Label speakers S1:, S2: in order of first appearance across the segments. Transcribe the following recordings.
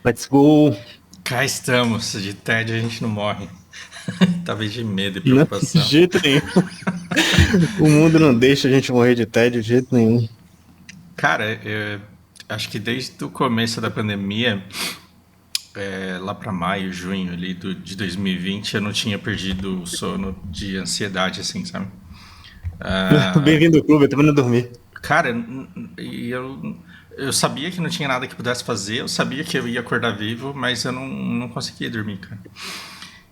S1: Let's go.
S2: Cá estamos, de tédio a gente não morre. Talvez de medo e
S1: Não, de
S2: preocupação.
S1: jeito nenhum. O mundo não deixa a gente morrer de tédio de jeito nenhum.
S2: Cara, eu acho que desde o começo da pandemia, lá pra maio, junho ali de 2020, eu não tinha perdido o sono de ansiedade, assim, sabe?
S1: Bem-vindo ao clube, eu também não dormi.
S2: Cara, eu sabia que não tinha nada que pudesse fazer, eu sabia que eu ia acordar vivo, mas eu não conseguia dormir, cara.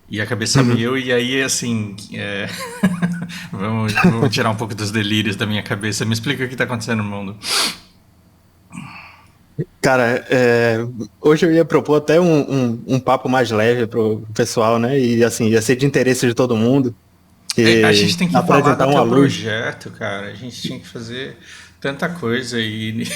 S2: E a cabeça
S1: Uhum.
S2: mil, e aí, assim, vamos tirar um pouco dos delírios da minha cabeça. Me explica o que tá acontecendo no mundo.
S1: Cara, hoje eu ia propor até um papo mais leve pro pessoal, né? E assim, ia ser de interesse de todo mundo.
S2: A
S1: E
S2: gente tem que falar do
S1: apresentar uma
S2: teu
S1: luz.
S2: projeto, cara. A gente tinha que fazer tanta coisa e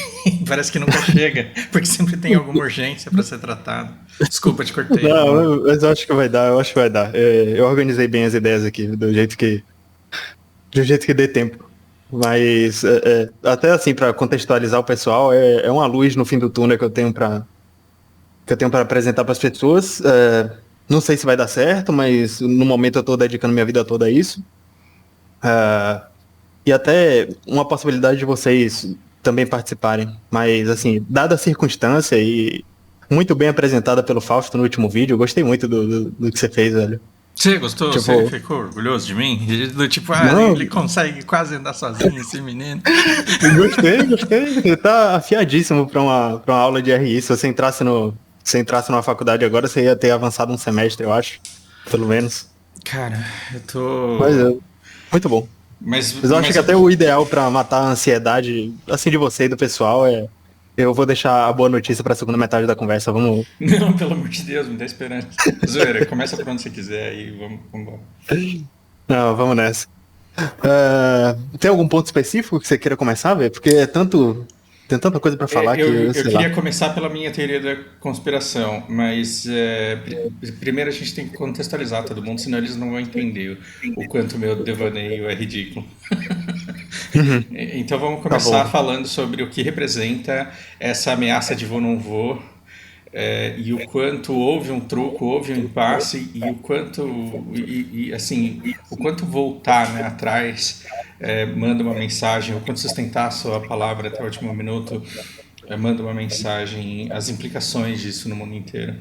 S2: parece que nunca chega, porque sempre tem alguma urgência para ser tratado. Desculpa, te cortei, vamos lá.
S1: Não, mas eu acho que vai dar, eu acho que vai dar. Eu organizei bem as ideias aqui, do jeito que dê tempo. Mas até assim, para contextualizar o pessoal, é uma luz no fim do túnel que eu tenho para apresentar para as pessoas. Não sei se vai dar certo, mas no momento eu estou dedicando minha vida toda a isso. E até uma possibilidade de vocês também participarem. Mas assim, dada a circunstância e muito bem apresentada pelo Fausto no último vídeo, eu gostei muito do que você fez, velho.
S2: Você gostou? Você
S1: Tipo,
S2: ficou orgulhoso de mim? Do tipo, ele
S1: não,
S2: consegue quase andar sozinho, esse menino.
S1: gostei. Ele tá afiadíssimo para uma aula de RI. Se você entrasse numa faculdade agora, você ia ter avançado um semestre, eu acho. Pelo menos.
S2: Cara, eu
S1: Mas
S2: tô.
S1: muito bom.
S2: Mas,
S1: Mas eu acho
S2: mas
S1: que até o ideal para matar a ansiedade, assim, de você e do pessoal é. Eu vou deixar a boa notícia para a segunda metade da conversa. Vamos.
S2: não, pelo amor de Deus, me dá esperança. Zoeira, começa por onde você quiser e vamos embora.
S1: Não, vamos nessa. Tem algum ponto específico que você queira começar, velho? Porque tem tanta coisa para falar que,
S2: Eu
S1: sei lá.
S2: queria começar pela minha teoria da conspiração, mas primeiro a gente tem que contextualizar todo mundo, senão eles não vão entender o quanto o meu devaneio é ridículo.
S1: Uhum,
S2: Então vamos
S1: tá
S2: começar
S1: bom.
S2: falando sobre o que representa essa ameaça de vou não vou, e o quanto houve um truco, houve um impasse e o quanto assim o quanto voltar, né, atrás, manda uma mensagem, o quanto sustentar a sua palavra até o último minuto, manda uma mensagem, as implicações disso no mundo inteiro.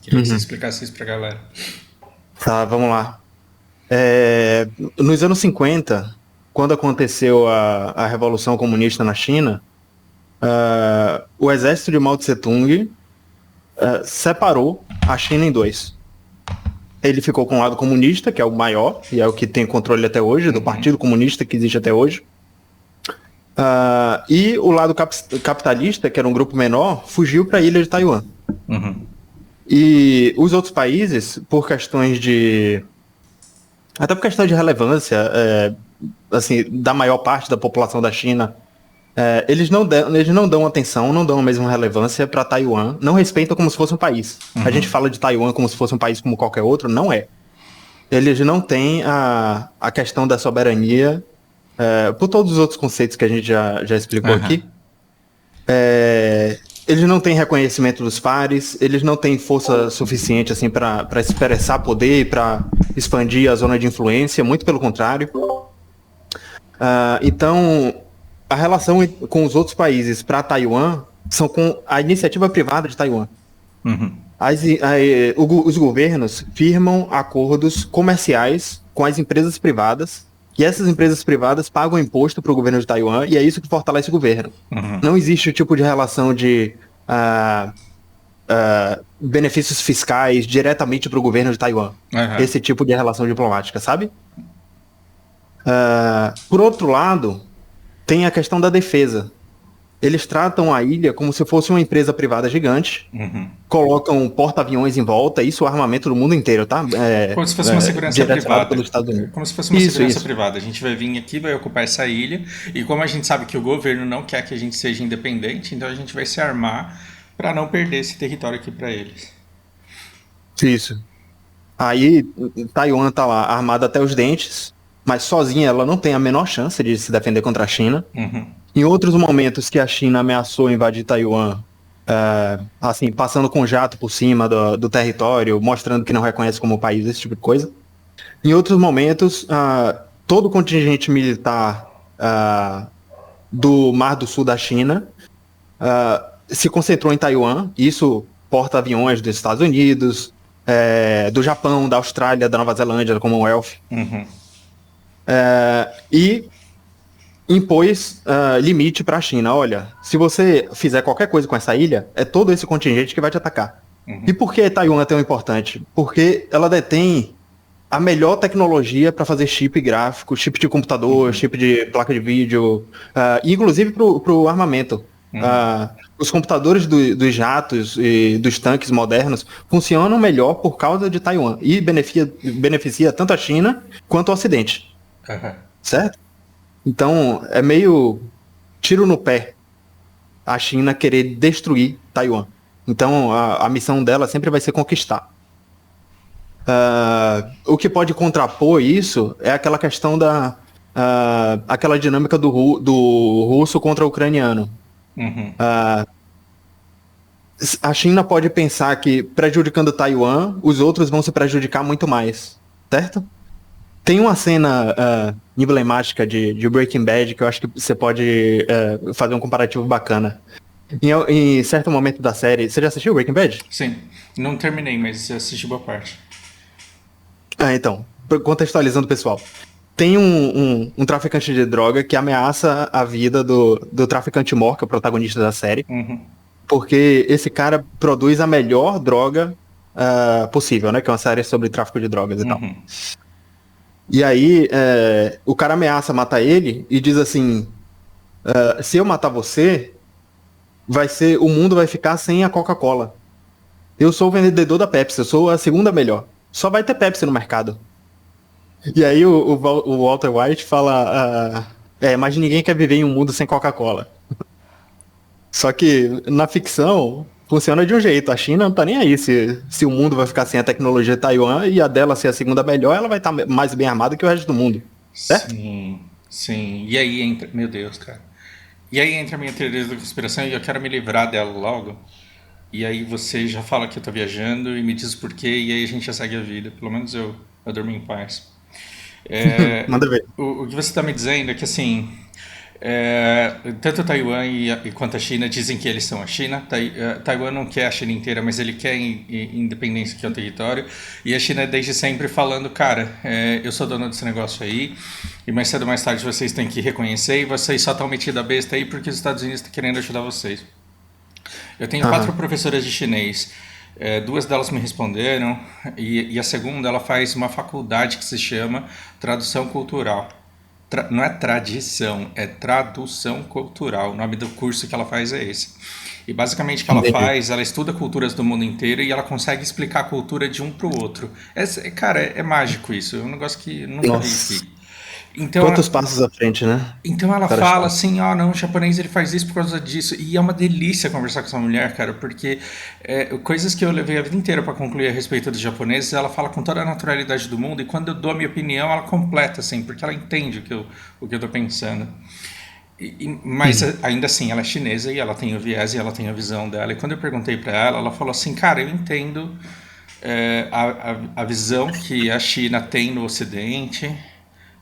S2: Queria que você
S1: Uhum.
S2: explicasse isso pra galera.
S1: Tá, vamos lá. É, Nos anos 50, quando aconteceu a Revolução Comunista na China, o exército de Mao Tse-tung separou a China em dois. Ele ficou com o lado comunista, que é o maior, e é o que tem controle até hoje, do Partido Comunista que existe até hoje. E o lado capitalista, que era um grupo menor, fugiu para a ilha de Taiwan. E os outros países, por questões de. Até por questão de relevância, assim, da maior parte da população da China, eles não dão atenção, não dão a mesma relevância para Taiwan, não respeitam como se fosse um país. A gente fala de Taiwan como se fosse um país como qualquer outro, não é. Eles não têm a questão da soberania, por todos os outros conceitos que a gente já explicou
S2: Aham.
S1: aqui. Eles não têm reconhecimento dos pares, eles não têm força suficiente assim para expressar poder, para expandir a zona de influência, muito pelo contrário. Então, a relação com os outros países para Taiwan são com a iniciativa privada de Taiwan. Os governos firmam acordos comerciais com as empresas privadas e essas empresas privadas pagam imposto para o governo de Taiwan e é isso que fortalece o governo. Não existe o tipo de relação de benefícios fiscais diretamente para o governo de Taiwan.
S2: Aham.
S1: Esse tipo de relação diplomática, sabe? Por outro lado, tem a questão da defesa. Eles tratam a ilha como se fosse uma empresa privada gigante, colocam porta-aviões em volta, isso é o armamento do mundo inteiro, tá?
S2: Como se fosse uma segurança
S1: Direcionado
S2: privada.
S1: pelos Estados Unidos.
S2: Como se fosse uma
S1: Isso,
S2: segurança
S1: isso.
S2: privada. A gente vai vir aqui, vai ocupar essa ilha, e como a gente sabe que o governo não quer que a gente seja independente, então a gente vai se armar para não perder esse território aqui para eles.
S1: Isso. Aí, Taiwan tá lá armada até os dentes, mas sozinha ela não tem a menor chance de se defender contra a China. Em outros momentos que a China ameaçou invadir Taiwan, assim, passando com jato por cima do território, mostrando que não reconhece como país, esse tipo de coisa. Em outros momentos, todo o contingente militar do Mar do Sul da China se concentrou em Taiwan. Isso porta-aviões dos Estados Unidos, do Japão, da Austrália, da Nova Zelândia, da Commonwealth.
S2: Uhum.
S1: E impôs limite para a China. Olha, se você fizer qualquer coisa com essa ilha, é todo esse contingente que vai te atacar. E por que Taiwan é tão importante? Porque ela detém a melhor tecnologia para fazer chip gráfico, chip de computador, chip de placa de vídeo, inclusive para o armamento. Os computadores dos jatos e dos tanques modernos funcionam melhor por causa de Taiwan e beneficia tanto a China quanto o Ocidente.
S2: Uhum.
S1: Certo? Então, é meio tiro no pé a China querer destruir Taiwan. Então, a missão dela sempre vai ser conquistar. O que pode contrapor isso é aquela questão aquela dinâmica do russo contra o ucraniano.
S2: Uhum.
S1: A China pode pensar que prejudicando Taiwan, os outros vão se prejudicar muito mais, certo? Tem uma cena emblemática de Breaking Bad que eu acho que você pode fazer um comparativo bacana. Em certo momento da série, você já assistiu Breaking Bad?
S2: Sim. Não terminei, mas assisti boa parte.
S1: Então, contextualizando o pessoal. Tem um traficante de droga que ameaça a vida do traficante Mor, que é o protagonista da série, porque esse cara produz a melhor droga possível, né? Que é uma série sobre tráfico de drogas e tal. E aí, o cara ameaça matar ele e diz assim, se eu matar você, o mundo vai ficar sem a Coca-Cola. Eu sou o vendedor da Pepsi, eu sou a segunda melhor. Só vai ter Pepsi no mercado. E aí o Walter White fala, mas ninguém quer viver em um mundo sem Coca-Cola. Só que na ficção funciona de um jeito. A China não tá nem aí se o mundo vai ficar sem a tecnologia de Taiwan e a dela ser a segunda melhor, ela vai estar mais bem armada que o resto do mundo. Certo?
S2: Sim, sim. E aí entra. Meu Deus, cara. E aí entra a minha teoria da conspiração e eu quero me livrar dela logo. E aí você já fala que eu tô viajando e me diz por quê, e aí a gente já segue a vida. Pelo menos eu durmo em paz.
S1: Manda ver.
S2: O que você está me dizendo é que, assim, tanto Taiwan quanto a China dizem que eles são a China. Taiwan não quer a China inteira, mas ele quer independência, que é o território. E a China desde sempre falando, cara, eu sou dono desse negócio aí, e mais cedo ou mais tarde vocês têm que reconhecer, e vocês só estão metidos a besta aí porque os Estados Unidos estão querendo ajudar vocês. Eu tenho 4 professoras de chinês. 2 delas me responderam e a segunda ela faz uma faculdade que se chama Tradução Cultural. Não é tradição, é tradução cultural. O nome do curso que ela faz é esse. E basicamente o que ela
S1: Entendi.
S2: faz, ela estuda culturas do mundo inteiro e ela consegue explicar a cultura de um para o outro. Cara, é mágico isso. É um negócio que nunca vi
S1: Nossa.
S2: aqui. Então,
S1: Quantos passos à frente, né?
S2: então ela
S1: Cara,
S2: fala assim, não, o japonês ele faz isso por causa disso. E é uma delícia conversar com essa mulher, cara, porque coisas que eu levei a vida inteira para concluir a respeito dos japoneses, ela fala com toda a naturalidade do mundo e quando eu dou a minha opinião, ela completa, assim, porque ela entende o que eu tô pensando. Mas ainda assim, ela é chinesa e ela tem o viés e ela tem a visão dela. E quando eu perguntei para ela, ela falou assim, cara, eu entendo a visão que a China tem no Ocidente,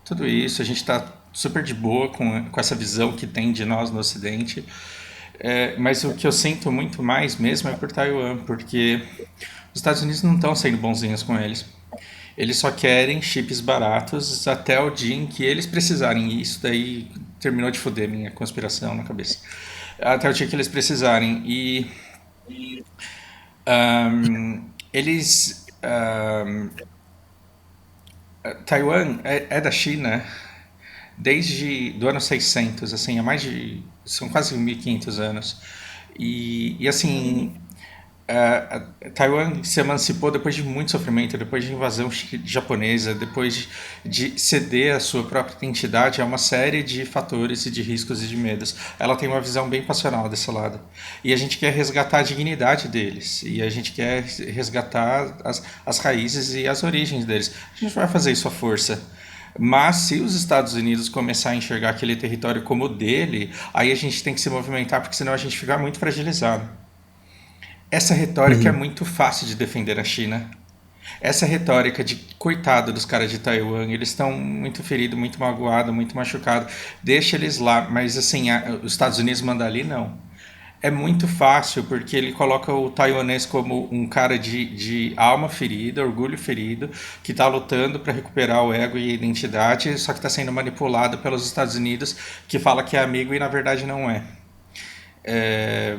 S2: tudo isso, a gente está super de boa com essa visão que tem de nós no Ocidente. Mas o que eu sinto muito mais mesmo é por Taiwan, porque os Estados Unidos não estão sendo bonzinhos com eles. Eles só querem chips baratos até o dia em que eles precisarem. E isso daí terminou de foder minha conspiração na cabeça. Até o dia que eles precisarem. E eles... Taiwan é da China desde do ano 600, assim, são quase 1500 anos. E assim, Taiwan se emancipou depois de muito sofrimento, depois de invasão japonesa, depois de ceder a sua própria identidade a uma série de fatores e de riscos e de medos. Ela tem uma visão bem passional desse lado. E a gente quer resgatar a dignidade deles. E a gente quer resgatar as raízes e as origens deles. A gente vai fazer isso à força. Mas se os Estados Unidos começar a enxergar aquele território como dele, aí a gente tem que se movimentar, porque senão a gente fica muito fragilizado. Essa retórica é
S1: Uhum.
S2: muito fácil de defender na China. Essa retórica de coitado dos caras de Taiwan, eles estão muito feridos, muito magoados, muito machucados. Deixa eles lá, mas assim, os Estados Unidos mandam ali, não. É muito fácil, porque ele coloca o taiwanês como um cara de alma ferida, orgulho ferido, que está lutando para recuperar o ego e a identidade, só que está sendo manipulado pelos Estados Unidos, que fala que é amigo e na verdade não é. É,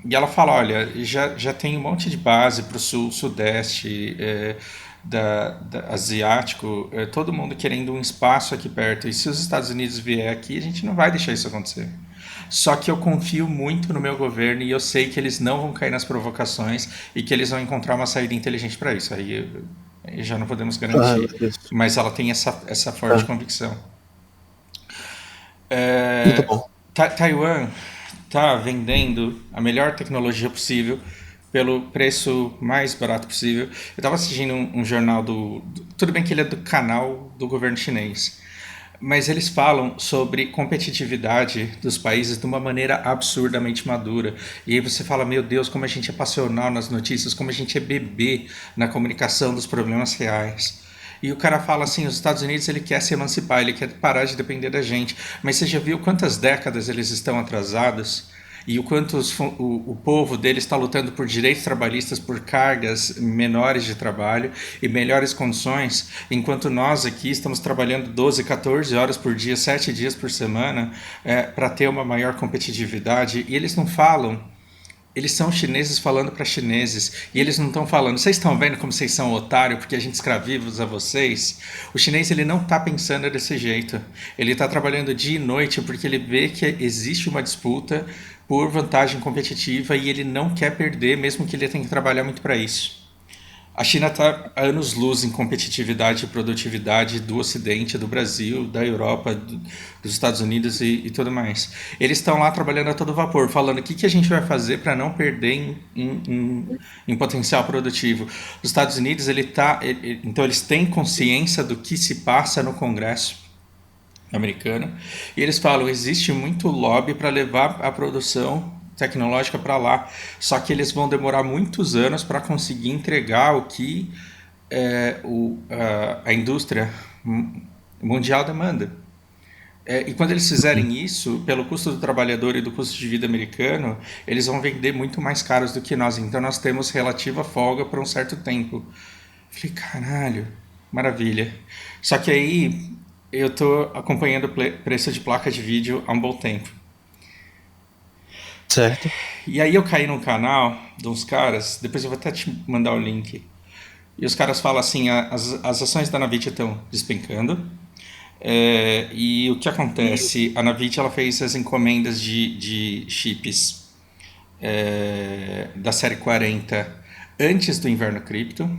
S2: e ela fala, olha, já tem um monte de base para o sul, sudeste, asiático, todo mundo querendo um espaço aqui perto. E se os Estados Unidos vier aqui, a gente não vai deixar isso acontecer. Só que eu confio muito no meu governo e eu sei que eles não vão cair nas provocações e que eles vão encontrar uma saída inteligente para isso. Aí já não podemos
S1: Ah, meu
S2: garantir.
S1: Deus.
S2: Mas ela tem essa forte
S1: Ah,
S2: convicção.
S1: muito bom.
S2: Taiwan está vendendo a melhor tecnologia possível pelo preço mais barato possível. Eu estava assistindo um jornal Tudo bem que ele é do canal do governo chinês, mas eles falam sobre competitividade dos países de uma maneira absurdamente madura. E aí você fala, meu Deus, como a gente é passional nas notícias, como a gente é bebê na comunicação dos problemas reais. E o cara fala assim, os Estados Unidos ele quer se emancipar, ele quer parar de depender da gente. Mas você já viu quantas décadas eles estão atrasados? E o quanto o povo deles está lutando por direitos trabalhistas, por cargas menores de trabalho e melhores condições, enquanto nós aqui estamos trabalhando 12, 14 horas por dia, 7 dias por semana, para ter uma maior competitividade. E eles não falam, eles são chineses falando para chineses. E eles não estão falando, vocês estão vendo como vocês são otários porque a gente escraviza vocês? O chinês ele não está pensando desse jeito. Ele está trabalhando dia e noite porque ele vê que existe uma disputa por vantagem competitiva e ele não quer perder, mesmo que ele tenha que trabalhar muito para isso. A China está a anos-luz em competitividade e produtividade do Ocidente, do Brasil, da Europa, dos Estados Unidos e tudo mais. Eles estão lá trabalhando a todo vapor, falando o que a gente vai fazer para não perder em potencial produtivo. Os Estados Unidos, então eles têm consciência do que se passa no Congresso americano e eles falam existe muito lobby para levar a produção tecnológica para lá, só que eles vão demorar muitos anos para conseguir entregar o que a indústria mundial demanda. E quando eles
S1: Uhum.
S2: fizerem isso, pelo custo do trabalhador e do custo de vida americano, eles vão vender muito mais caros do que nós. Então nós temos relativa folga por um certo tempo. Falei, caralho, maravilha. Só que aí eu tô acompanhando o preço de placa de vídeo há um bom tempo.
S1: Certo.
S2: E aí eu caí num canal de uns caras, depois eu vou até te mandar o link. E os caras falam assim, as ações da Nvidia estão despencando. E o que acontece? A Nvidia ela fez as encomendas de chips da série 40 antes do inverno cripto.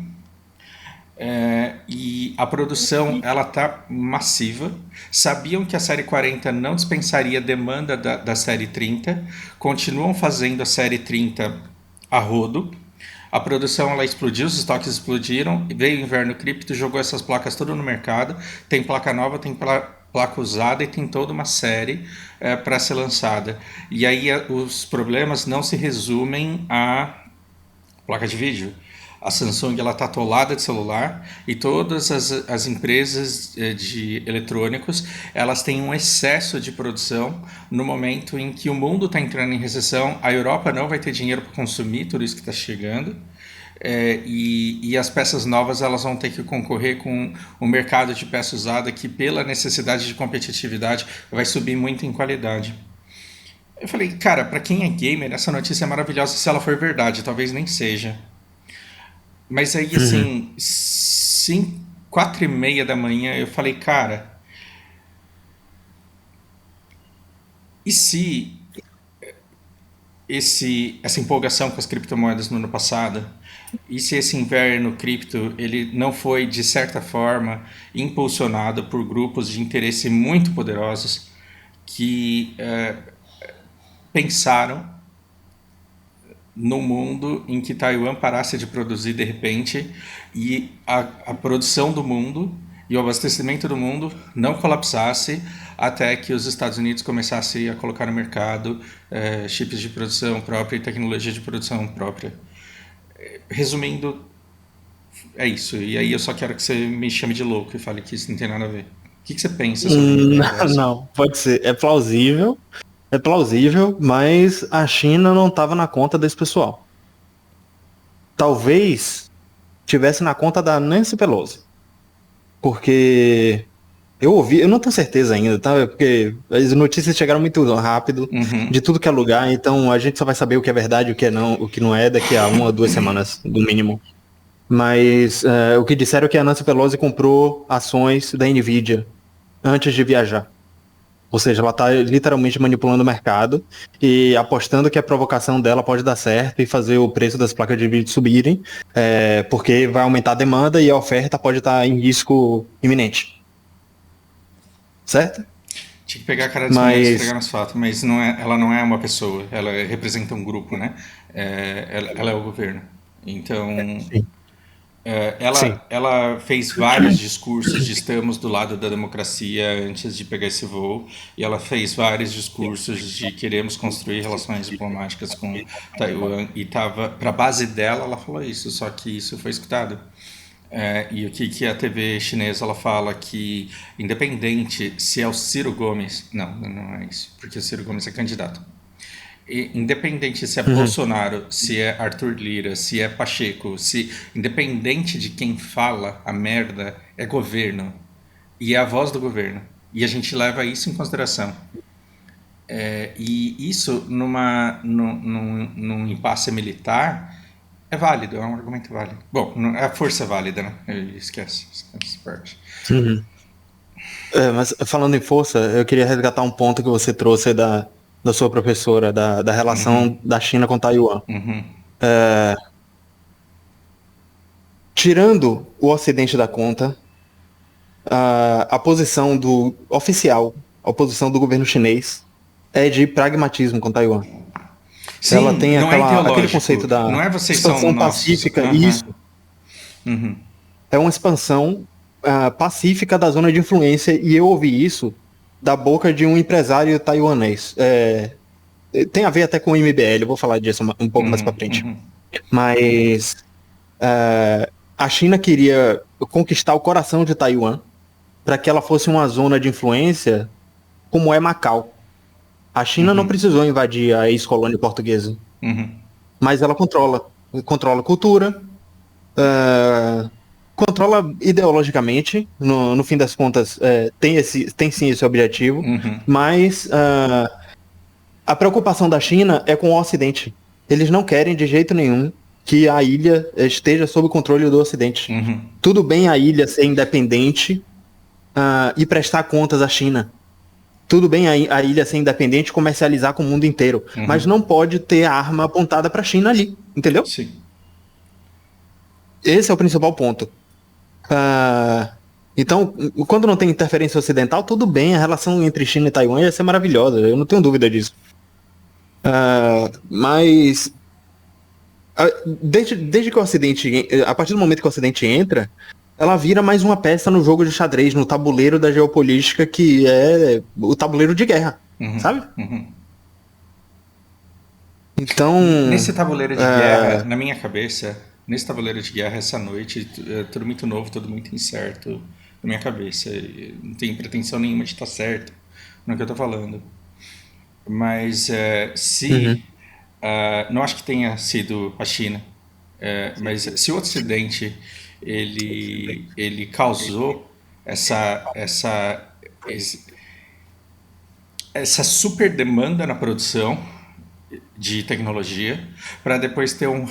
S2: E a produção ela tá massiva. Sabiam que a série 40 não dispensaria a demanda da série 30, continuam fazendo a série 30 a rodo. A produção ela explodiu, os estoques explodiram, veio o inverno cripto, jogou essas placas tudo no mercado. Tem placa nova, tem placa usada e tem toda uma série para ser lançada. E aí os problemas não se resumem à placa de vídeo. A Samsung ela está atolada de celular e todas as empresas de eletrônicos elas têm um excesso de produção no momento em que o mundo está entrando em recessão, a Europa não vai ter dinheiro para consumir tudo isso que está chegando. E as peças novas elas vão ter que concorrer com o mercado de peça usada que pela necessidade de competitividade vai subir muito em qualidade. Eu falei, cara, para quem é gamer essa notícia é maravilhosa se ela for verdade, talvez nem seja. Mas aí,
S1: Uhum.
S2: assim, 4:30 da manhã, eu falei, cara, e se essa empolgação com as criptomoedas no ano passado, e se esse inverno cripto ele não foi, de certa forma, impulsionado por grupos de interesse muito poderosos que pensaram no mundo em que Taiwan parasse de produzir de repente e a produção do mundo e o abastecimento do mundo não colapsasse até que os Estados Unidos começassem a colocar no mercado chips de produção própria e tecnologia de produção própria. Resumindo, é isso. E aí eu só quero que você me chame de louco e fale que isso não tem nada a ver. O que você pensa sobre uma ideia dessa?
S1: Não, pode ser. É plausível, mas a China não estava na conta desse pessoal. Talvez tivesse na conta da Nancy Pelosi. Porque eu ouvi, eu não tenho certeza ainda, tá? Porque as notícias chegaram muito rápido,
S2: Uhum.
S1: de tudo que é lugar, então a gente só vai saber o que é verdade, o que não é, daqui a 1 ou 2 semanas, no mínimo. Mas o que disseram é que a Nancy Pelosi comprou ações da Nvidia antes de viajar. Ou seja, ela está literalmente manipulando o mercado e apostando que a provocação dela pode dar certo e fazer o preço das placas de vídeo subirem, porque vai aumentar a demanda e a oferta pode estar em risco iminente. Certo?
S2: Tinha que pegar a cara dessa mulher e esfregar
S1: Mas,
S2: nas fatos, mas não é, ela não é uma pessoa, ela representa um grupo, né? Ela é o governo. Então,
S1: sim, sim.
S2: ela fez vários discursos de estamos do lado da democracia antes de pegar esse voo, e ela fez vários discursos de queremos construir relações diplomáticas com Taiwan, e tava para a base dela ela falou isso, só que isso foi escutado. E o que a TV chinesa ela fala que independente se é o Ciro Gomes, não é isso, porque o Ciro Gomes é candidato. Independente se é
S1: Uhum,
S2: Bolsonaro, se é Arthur Lira, se é Pacheco, se independente de quem fala a merda é governo e é a voz do governo e a gente leva isso em consideração. E isso num impasse militar é válido, é um argumento válido. Bom, a força é válida, né? Esquece essa parte.
S1: uhum. Mas falando em força, eu queria resgatar um ponto que você trouxe da sua professora, da relação da China com Taiwan. Tirando o Ocidente da conta, a posição do oficial, a posição do governo chinês é de pragmatismo com Taiwan. Ela
S2: Sim,
S1: tem
S2: não é
S1: aquele conceito
S2: ideológico.
S1: da
S2: Não é vocês são
S1: expansão
S2: nossos.
S1: pacífica, e isso é uma expansão pacífica da zona de influência, e eu ouvi isso da boca de um empresário taiwanês. Tem a ver até com o MBL, eu vou falar disso um pouco mais para frente. Mas a China queria conquistar o coração de Taiwan para que ela fosse uma zona de influência como é Macau. A China não precisou invadir a ex-colônia portuguesa, mas ela controla cultura, controla ideologicamente, no fim das contas tem sim esse objetivo, mas a preocupação da China é com o Ocidente. Eles não querem de jeito nenhum que a ilha esteja sob o controle do Ocidente. Tudo bem a ilha ser independente e prestar contas à China. Tudo bem a ilha ser independente e comercializar com o mundo inteiro, mas não pode ter a arma apontada para a China ali, entendeu?
S2: Sim.
S1: Esse é o principal ponto. Então, quando não tem interferência ocidental, tudo bem, a relação entre China e Taiwan ia ser maravilhosa, eu não tenho dúvida disso. Mas desde que o Ocidente, a partir do momento que o Ocidente entra, ela vira mais uma peça no jogo de xadrez, no tabuleiro da geopolítica, que é o tabuleiro de guerra, sabe? Então,
S2: Nesse tabuleiro de guerra, na minha cabeça, nesse tabuleiro de guerra, essa noite, é tudo muito novo, tudo muito incerto na minha cabeça. Não tenho pretensão nenhuma de estar certo no que eu estou falando. Mas se.
S1: uhum,
S2: Não acho que tenha sido a China, mas se o Ocidente ele causou esse- essa super demanda na produção de tecnologia para depois ter um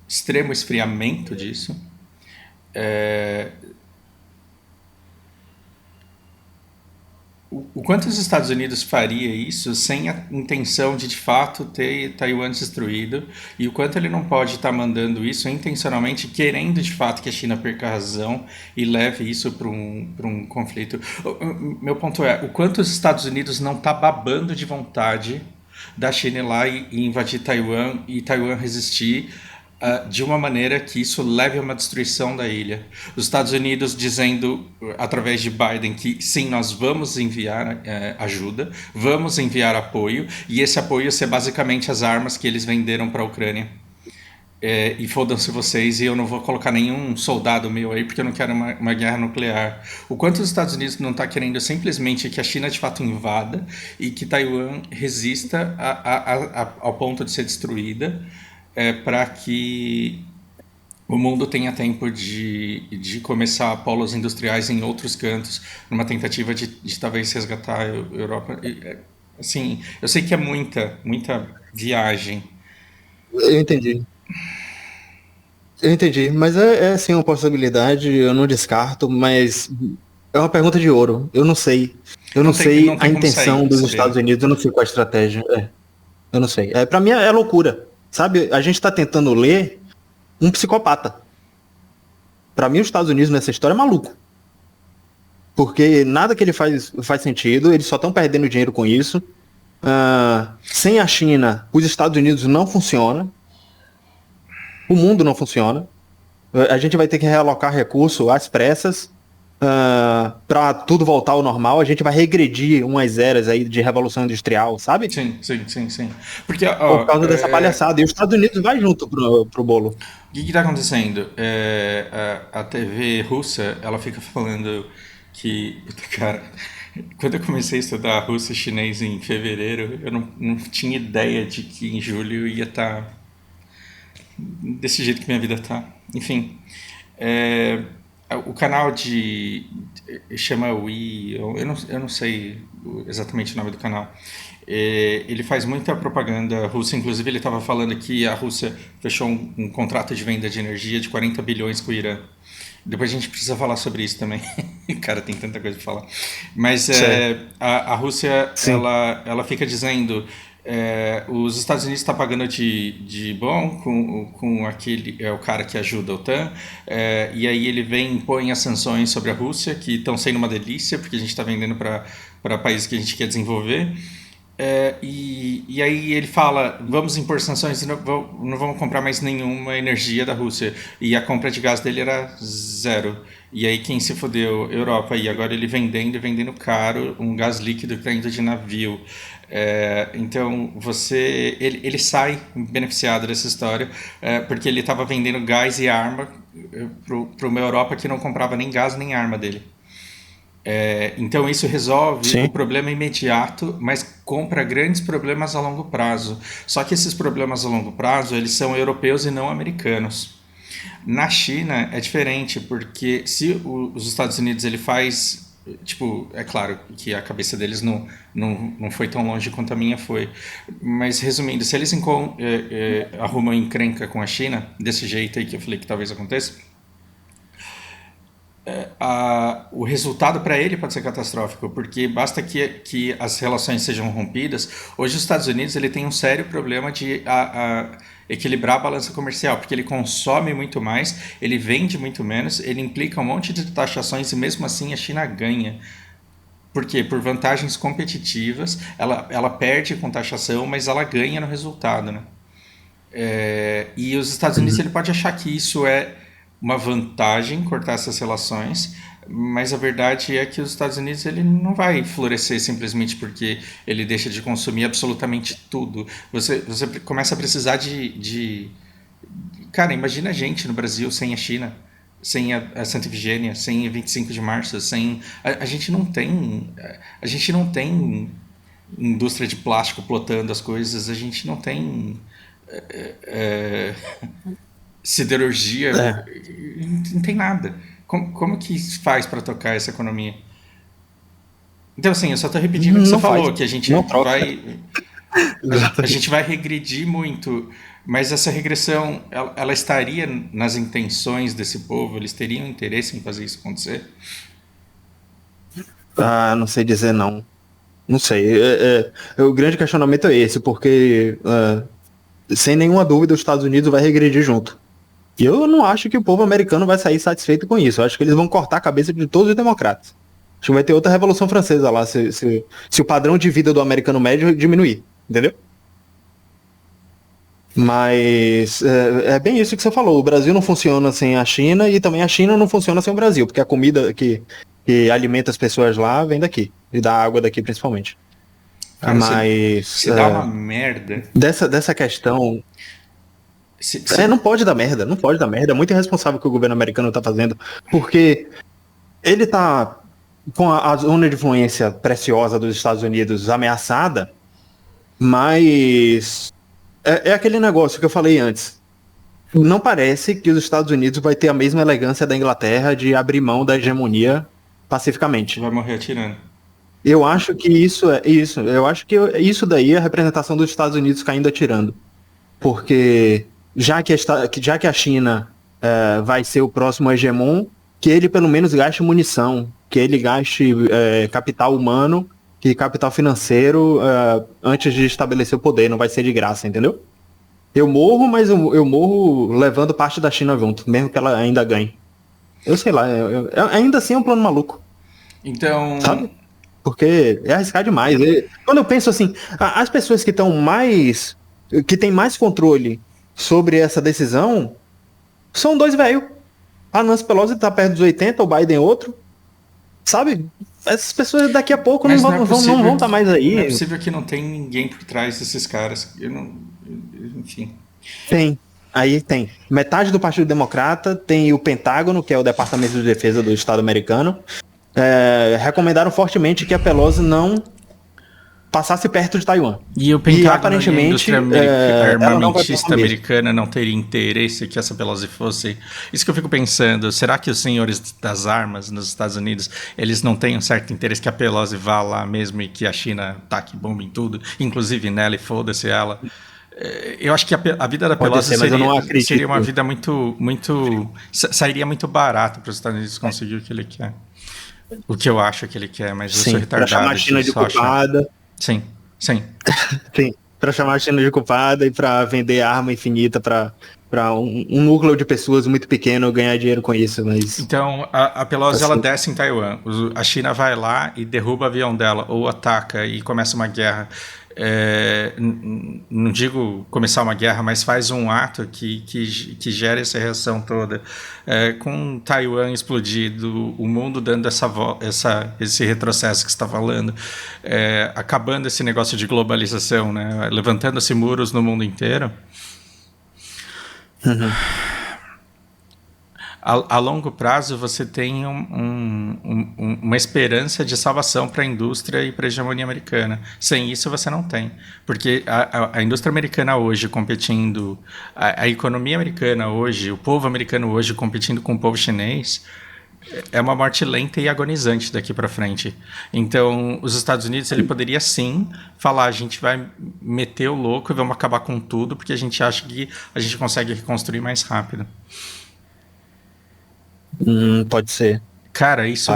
S2: extremo esfriamento disso. O quanto os Estados Unidos faria isso sem a intenção de fato ter Taiwan destruído, e o quanto ele não pode estar mandando isso intencionalmente, querendo de fato que a China perca a razão e leve isso para um conflito. Meu ponto é, o quanto os Estados Unidos não está babando de vontade da China ir lá e invadir Taiwan e Taiwan resistir de uma maneira que isso leve a uma destruição da ilha. Os Estados Unidos dizendo, através de Biden, que sim, nós vamos enviar ajuda, vamos enviar apoio, e esse apoio ser basicamente as armas que eles venderam para a Ucrânia. E fodam-se vocês, e eu não vou colocar nenhum soldado meu aí porque eu não quero uma guerra nuclear. O quanto os Estados Unidos não está querendo simplesmente que a China de fato invada e que Taiwan resista ao ponto de ser destruída, para que o mundo tenha tempo de começar polos industriais em outros cantos, numa tentativa de talvez resgatar a Europa. Assim, eu sei que é muita viagem.
S1: Eu entendi. Eu entendi, mas é sim uma possibilidade, eu não descarto, mas é uma pergunta de ouro. Eu não sei. Eu não
S2: Não
S1: sei a
S2: tem como
S1: intenção
S2: sair
S1: dos Estados
S2: sabendo.
S1: Unidos, eu não sei qual a estratégia. Eu não sei. Para mim é loucura. Sabe, a gente está tentando ler um psicopata. Para mim, os Estados Unidos nessa história é maluco. Porque nada que ele faz sentido, eles só estão perdendo dinheiro com isso. Sem a China, os Estados Unidos não funciona. O mundo não funciona. A gente vai ter que realocar recurso às pressas para tudo voltar ao normal. A gente vai regredir umas eras aí de revolução industrial, sabe?
S2: Sim. Porque,
S1: Por
S2: ó,
S1: causa dessa palhaçada. E os Estados Unidos vai junto pro bolo.
S2: o que está acontecendo? A TV russa, ela fica falando que, puta, cara, quando eu comecei a estudar russo e chinês em fevereiro, eu não tinha ideia de que em julho ia estar desse jeito que minha vida tá. Enfim, é, o canal chama Wii, eu não sei exatamente o nome do canal. Ele faz muita propaganda russa, inclusive ele estava falando que a Rússia fechou um contrato de venda de energia de 40 bilhões com o Irã. Depois a gente precisa falar sobre isso também. Cara, tem tanta coisa para falar. Mas
S1: Certo.
S2: a Rússia,
S1: Sim.
S2: ela fica dizendo os Estados Unidos está pagando de bom com aquele o cara que ajuda a OTAN, e aí ele vem e impõe as sanções sobre a Rússia, que estão sendo uma delícia, porque a gente está vendendo para países que a gente quer desenvolver. E aí ele fala, vamos impor sanções e não vamos comprar mais nenhuma energia da Rússia. E a compra de gás dele era zero. E aí quem se fodeu? Europa. E agora ele vendendo caro um gás líquido que está indo de navio. Então ele sai beneficiado dessa história, porque ele estava vendendo gás e arma para uma Europa que não comprava nem gás nem arma dele. Então isso resolve o
S1: Sim.
S2: problema imediato, mas compra grandes problemas a longo prazo. Só que esses problemas a longo prazo, eles são europeus e não americanos. Na China é diferente, porque se os Estados Unidos ele faz, tipo, é claro que a cabeça deles não foi tão longe quanto a minha foi, mas resumindo, se eles arrumam encrenca com a China, desse jeito aí que eu falei que talvez aconteça, o resultado para ele pode ser catastrófico, porque basta que as relações sejam rompidas. Hoje os Estados Unidos ele tem um sério problema de equilibrar a balança comercial, porque ele consome muito mais, ele vende muito menos, ele implica um monte de taxações e mesmo assim a China ganha. Por quê? Por vantagens competitivas, ela perde com taxação, mas ela ganha no resultado, né? E os Estados Unidos ele
S1: Uhum.
S2: pode achar que isso é uma vantagem cortar essas relações, mas a verdade é que os Estados Unidos ele não vai florescer simplesmente porque ele deixa de consumir absolutamente tudo. Você começa a precisar Cara, imagina a gente no Brasil sem a China, sem a Santa Efigênia, sem a 25 de março, sem... A gente não tem... A gente não tem indústria de plástico plotando as coisas, a gente não tem siderurgia,
S1: É.
S2: não tem nada. Como que faz para tocar essa economia? Então, assim, eu só estou repetindo o que você
S1: Não faz.
S2: falou, que a gente
S1: Não troca.
S2: vai. A gente
S1: Exatamente.
S2: vai regredir muito, mas essa regressão, ela estaria nas intenções desse povo? Eles teriam interesse em fazer isso acontecer?
S1: Não sei dizer não. Não sei. O grande questionamento é esse, porque sem nenhuma dúvida os Estados Unidos vai regredir junto. E eu não acho que o povo americano vai sair satisfeito com isso. Eu acho que eles vão cortar a cabeça de todos os democratas. Acho que vai ter outra Revolução Francesa lá, se o padrão de vida do americano médio diminuir. Entendeu? Mas é bem isso que você falou. O Brasil não funciona sem a China e também a China não funciona sem o Brasil, porque a comida que alimenta as pessoas lá vem daqui, e da água daqui principalmente.
S2: Cara,
S1: Mas
S2: se dá uma merda.
S1: dessa questão. Não pode dar merda, não pode dar merda. É muito irresponsável o que o governo americano tá fazendo, porque ele tá com a zona de influência preciosa dos Estados Unidos ameaçada, mas é aquele negócio que eu falei antes. Não parece que os Estados Unidos vai ter a mesma elegância da Inglaterra de abrir mão da hegemonia pacificamente.
S2: Vai morrer atirando.
S1: Eu acho que isso é isso. Eu acho que isso daí é a representação dos Estados Unidos caindo atirando. Porque já que a China vai ser o próximo hegemon, que ele pelo menos gaste munição, que ele gaste capital humano e capital financeiro antes de estabelecer o poder, não vai ser de graça, entendeu? Eu morro, mas eu morro levando parte da China junto, mesmo que ela ainda ganhe. Eu sei lá, ainda assim é um plano maluco.
S2: Então.
S1: Sabe? Porque é arriscar demais. Quando eu penso assim, as pessoas que estão mais. Que têm mais controle sobre essa decisão são dois velhos. A Nancy Pelosi tá perto dos 80, o Biden outro. Sabe? Essas pessoas daqui a pouco não vão estar mais aí.
S2: Não é possível que não tem ninguém por trás desses caras. Enfim.
S1: Tem. Aí tem. Metade do Partido Democrata, tem o Pentágono, que é o Departamento de Defesa do Estado americano. Recomendaram fortemente que a Pelosi não passasse perto de Taiwan.
S2: E o Pentágono
S1: aparentemente,
S2: e a indústria armamentista americana não teria interesse que essa Pelosi fosse... Isso que eu fico pensando, será que os senhores das armas nos Estados Unidos, eles não têm um certo interesse que a Pelosi vá lá mesmo e que a China taque bomba em tudo, inclusive nela e foda-se ela? Eu acho que a vida da Pelosi seria uma vida muito... Sairia muito barato para os Estados Unidos conseguir o que ele quer. O que eu acho que ele quer, mas eu sou retardado.
S1: Pra chamar a China de culpada.
S2: Sim.
S1: Sim, pra chamar a China de culpada e pra vender arma infinita pra um núcleo de pessoas muito pequeno ganhar dinheiro com isso. Mas...
S2: Então, a Pelosi, ela desce em Taiwan. A China vai lá e derruba o avião dela, ou ataca e começa uma guerra. Não digo começar uma guerra, mas faz um ato que gera essa reação toda. Com Taiwan explodido, o mundo dando esse retrocesso que você está falando, acabando esse negócio de globalização, né? Levantando-se muros no mundo inteiro.
S1: Uhum.
S2: A longo prazo, você tem uma esperança de salvação para a indústria e para a hegemonia americana. Sem isso, você não tem. Porque a indústria americana hoje competindo, a economia americana hoje, o povo americano hoje competindo com o povo chinês, é uma morte lenta e agonizante daqui para frente. Então, os Estados Unidos, ele poderia sim falar, a gente vai meter o louco e vamos acabar com tudo, porque a gente acha que a gente consegue reconstruir mais rápido.
S1: Pode ser.
S2: Cara, isso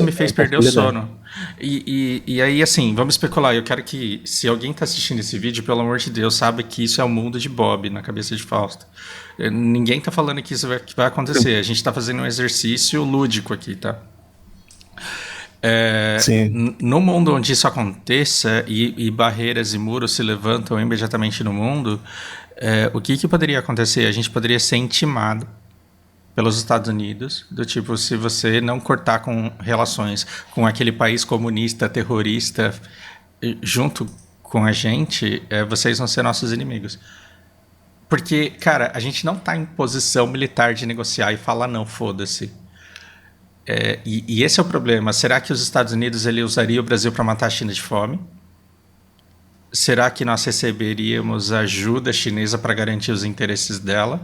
S2: me fez perder o sono. E aí, assim, vamos especular. Eu quero que, se alguém está assistindo esse vídeo, pelo amor de Deus, saiba que isso é o mundo de Bob na cabeça de Fausto. Ninguém está falando que isso vai acontecer. A gente está fazendo um exercício lúdico aqui, tá? No mundo onde isso aconteça e barreiras e muros se levantam imediatamente no mundo, o que poderia acontecer? A gente poderia ser intimado pelos Estados Unidos, do tipo, se você não cortar com relações com aquele país comunista, terrorista, junto com a gente, vocês vão ser nossos inimigos. Porque, cara, a gente não está em posição militar de negociar e falar não, foda-se. E esse é o problema. Será que os Estados Unidos ele usaria o Brasil para matar a China de fome? Será que nós receberíamos ajuda chinesa para garantir os interesses dela?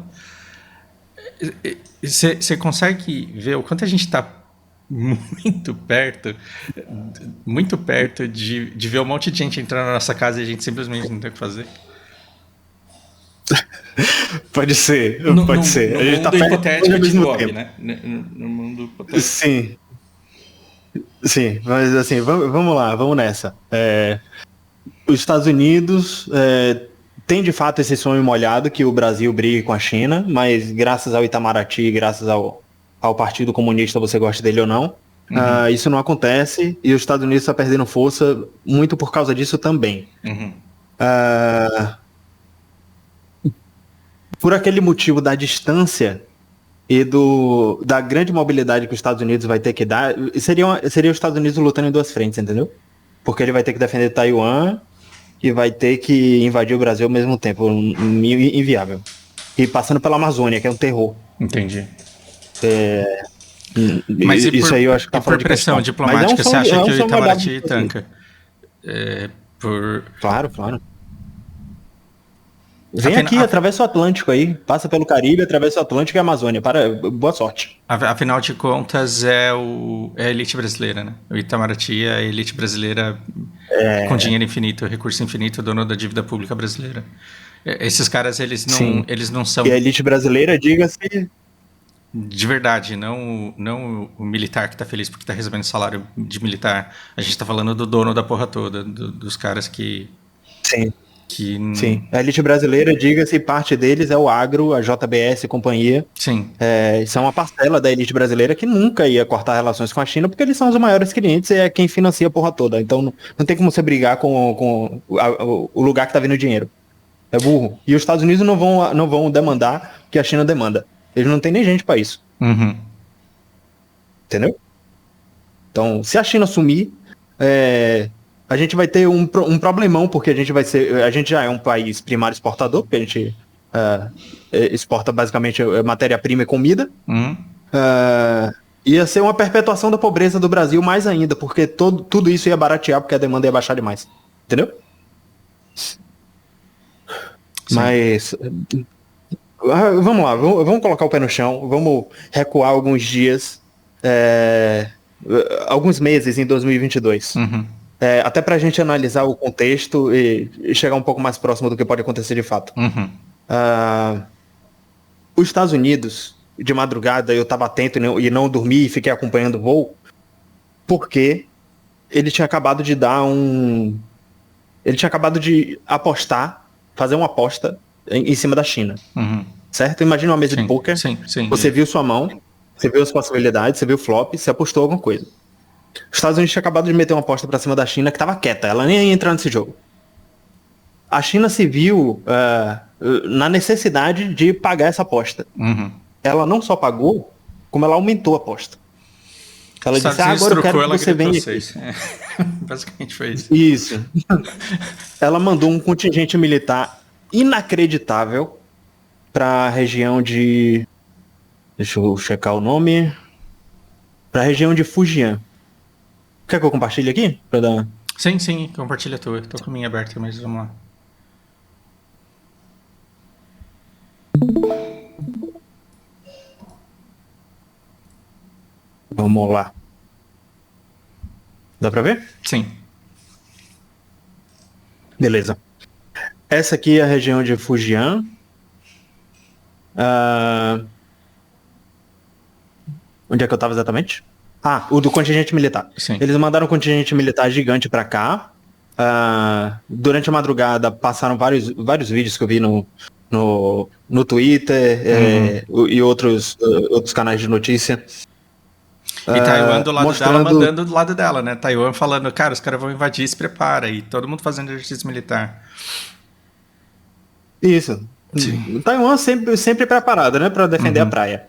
S2: Você consegue ver o quanto a gente está muito perto de ver um monte de gente entrando na nossa casa e a gente simplesmente não tem o que fazer?
S1: Pode ser, pode ser.
S2: No mundo hipotético de Bob, né? No mundo hipotético.
S1: Sim, mas assim, vamos lá, vamos nessa. Os Estados Unidos tem de fato esse sonho molhado que o Brasil brigue com a China, mas graças ao Itamaraty, graças ao Partido Comunista, você gosta dele ou não, isso não acontece e os Estados Unidos estão perdendo força muito por causa disso também. por aquele motivo da distância e da grande mobilidade que os Estados Unidos vai ter que dar, seria os Estados Unidos lutando em duas frentes, entendeu? Porque ele vai ter que defender Taiwan e vai ter que invadir o Brasil ao mesmo tempo, inviável. E passando pela Amazônia, que é um terror.
S2: Entendi.
S1: Mas isso aí eu acho que tá
S2: fora de pressão questão. Diplomática, você acha que o Itamaraty tanca?
S1: Claro. Vem aqui, atravessa o Atlântico aí, passa pelo Caribe, atravessa o Atlântico e a Amazônia. Boa sorte.
S2: Afinal de contas, é a elite brasileira, né? O Itamaraty é a elite brasileira com dinheiro infinito, recurso infinito, dono da dívida pública brasileira. Esses caras, eles não são...
S1: E a elite brasileira, diga-se...
S2: De verdade, não o militar que tá feliz porque tá recebendo salário de militar. A gente tá falando do dono da porra toda, dos caras que...
S1: Sim, a elite brasileira, diga-se, parte deles é o agro, a JBS e companhia.
S2: Sim.
S1: São uma parcela da elite brasileira que nunca ia cortar relações com a China, porque eles são os maiores clientes e é quem financia a porra toda. Então não tem como você brigar com o lugar que tá vindo o dinheiro. É burro. E os Estados Unidos não vão demandar o que a China demanda. Eles não tem nem gente pra isso.
S2: Uhum.
S1: Entendeu? Então, se a China sumir, a gente vai ter um problemão, porque a gente já é um país primário exportador, porque a gente exporta basicamente matéria-prima e comida.
S2: Uhum.
S1: Ia ser uma perpetuação da pobreza do Brasil mais ainda, porque tudo isso ia baratear, porque a demanda ia baixar demais. Entendeu? Sim. Mas... vamos lá, vamos colocar o pé no chão, vamos recuar alguns dias, alguns meses em 2022.
S2: Uhum.
S1: Até pra gente analisar o contexto e chegar um pouco mais próximo do que pode acontecer de fato.
S2: Uhum.
S1: Os Estados Unidos, de madrugada, eu estava atento e não dormi e fiquei acompanhando o voo, porque ele tinha acabado de ele tinha acabado de fazer uma aposta em cima da China.
S2: Uhum.
S1: Certo? Imagina uma mesa de poker.
S2: Sim.
S1: Você viu sua mão, você viu as possibilidades, você viu o flop, você apostou alguma coisa. Os Estados Unidos tinha acabado de meter uma aposta pra cima da China que tava quieta, ela nem ia entrar nesse jogo. A China se viu na necessidade de pagar essa aposta.
S2: Uhum.
S1: Ela não só pagou, como ela aumentou a aposta. Ela disse, agora eu quero que você venha aqui.
S2: Basicamente foi isso.
S1: Isso. Ela mandou um contingente militar inacreditável para a região de... Deixa eu checar o nome. Para a região de Fujian. Quer que eu compartilhe aqui? Pra dar...
S2: Sim, compartilha a tua. Eu tô com a minha aberta, mas vamos lá.
S1: Vamos lá. Dá pra ver?
S2: Sim.
S1: Beleza. Essa aqui é a região de Fujian. Onde é que eu estava exatamente? O do contingente militar.
S2: Sim.
S1: Eles mandaram um contingente militar gigante para cá. Durante a madrugada passaram vários vídeos que eu vi no Twitter e outros canais de notícia.
S2: E Taiwan do lado
S1: mostrando...
S2: dela, mandando do lado dela, né? Taiwan falando, cara, os caras vão invadir, se prepara. E todo mundo fazendo exercício militar.
S1: Isso. Sim. Taiwan sempre preparado, né? Para defender a praia.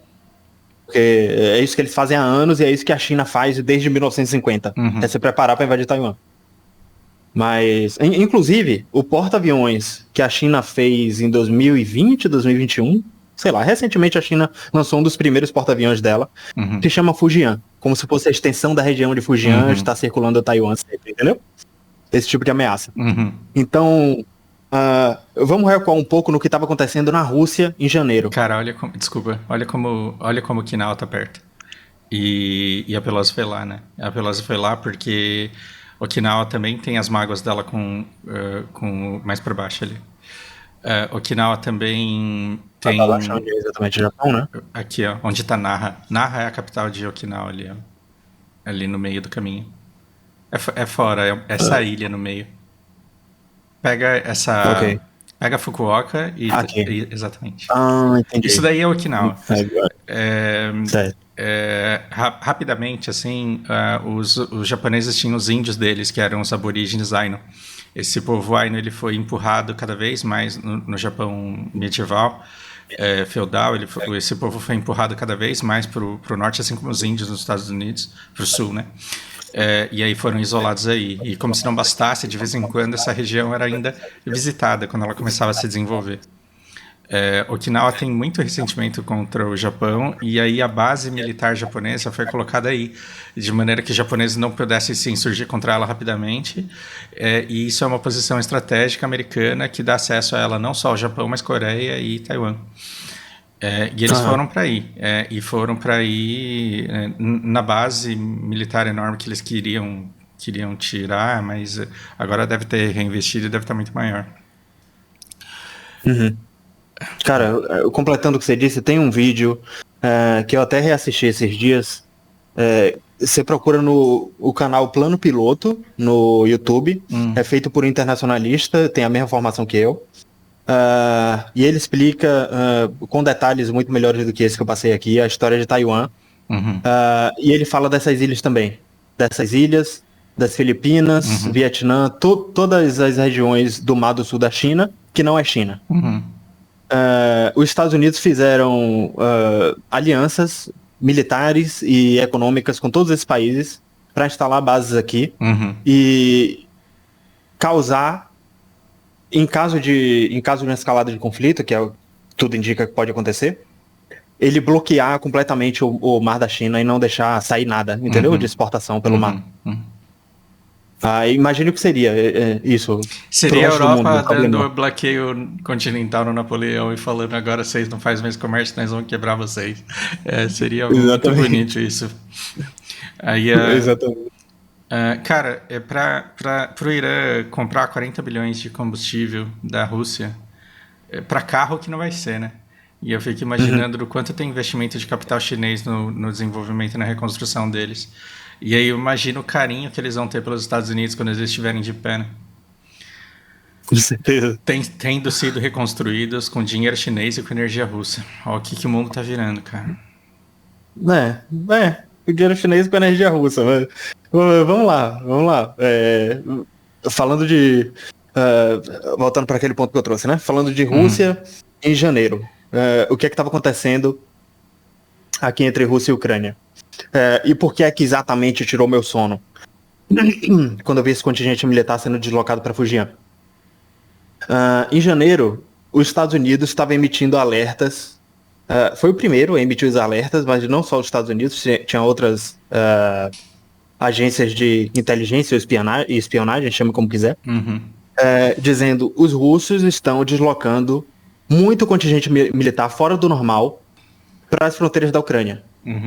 S1: Porque é isso que eles fazem há anos e é isso que a China faz desde 1950. É se preparar para invadir Taiwan. Mas, inclusive, o porta-aviões que a China fez em 2020, 2021... Sei lá, recentemente a China lançou um dos primeiros porta-aviões dela, que chama Fujian. Como se fosse a extensão da região de Fujian, está circulando a Taiwan sempre, entendeu? Esse tipo de ameaça. Então, vamos recuar um pouco no que estava acontecendo na Rússia em janeiro.
S2: Cara, olha como Okinawa tá perto. E a Pelosi foi lá, né? A Pelosi foi lá porque Okinawa também tem as mágoas dela com mais para baixo ali. Okinawa também tem...
S1: Abaixo onde é exatamente o Japão, né?
S2: Aqui, ó, onde tá Naha. Naha é a capital de Okinawa ali, ó. Ali no meio do caminho. É fora, essa ilha no meio. Pega essa...
S1: Ok.
S2: Pega Fukuoka e...
S1: Aqui.
S2: Exatamente.
S1: Entendi.
S2: Isso daí é Okinawa.
S1: Certo.
S2: Rapidamente, assim, os japoneses tinham os índios deles, que eram os aborígenes Ainu. Esse povo Ainu, ele foi empurrado cada vez mais no Japão medieval feudal, esse povo foi empurrado cada vez mais para o norte, assim como os índios nos Estados Unidos, para o sul, né? E aí foram isolados aí. E como se não bastasse, de vez em quando essa região era ainda visitada quando ela começava a se desenvolver. Okinawa tem muito ressentimento contra o Japão e aí a base militar japonesa foi colocada aí, de maneira que os japoneses não pudessem se insurgir contra ela rapidamente. E isso é uma posição estratégica americana que dá acesso a ela não só ao Japão, mas Coreia e Taiwan. E eles foram para aí. E foram para aí na base militar enorme que eles queriam tirar, mas agora deve ter reinvestido e deve estar muito maior.
S1: Uhum. Cara, completando o que você disse, tem um vídeo que eu até reassisti esses dias. Você procura no o canal Plano Piloto no YouTube. É feito por um internacionalista, tem a mesma formação que eu. E ele explica com detalhes muito melhores do que esse que eu passei aqui, a história de Taiwan. E ele fala dessas ilhas também. Dessas ilhas, das Filipinas, Vietnã, todas as regiões do Mar do Sul da China, que não é China. Os Estados Unidos fizeram alianças militares e econômicas com todos esses países para instalar bases aqui e causar, em caso de uma escalada de conflito, que tudo indica que pode acontecer, ele bloquear completamente o mar da China e não deixar sair nada, entendeu? De exportação pelo mar. Imagine o que seria isso.
S2: Seria a Europa dando bloqueio continental no Napoleão e falando agora vocês não fazem mais comércio, nós vamos quebrar vocês. Seria muito bonito isso.
S1: Exatamente.
S2: Cara, para o Irã comprar 40 bilhões de combustível da Rússia, para carro que não vai ser, né? E eu fico imaginando do quanto tem investimento de capital chinês no desenvolvimento e na reconstrução deles. E aí eu imagino o carinho que eles vão ter pelos Estados Unidos quando eles estiverem de pé, né?
S1: Com certeza.
S2: Tendo sido reconstruídos com dinheiro chinês e com energia russa. Olha o que o mundo tá virando, cara.
S1: O dinheiro chinês com energia russa. Mas, vamos lá. Falando de... voltando para aquele ponto que eu trouxe, né? Falando de Rússia em janeiro. O que é que estava acontecendo aqui entre Rússia e Ucrânia? E por que é que exatamente tirou meu sono quando eu vi esse contingente militar sendo deslocado para Fujian? Em janeiro, os Estados Unidos estavam emitindo alertas. Foi o primeiro a emitir os alertas, mas não só os Estados Unidos, tinha outras agências de inteligência e espionagem, chame como quiser, dizendo os russos estão deslocando muito contingente militar fora do normal para as fronteiras da Ucrânia.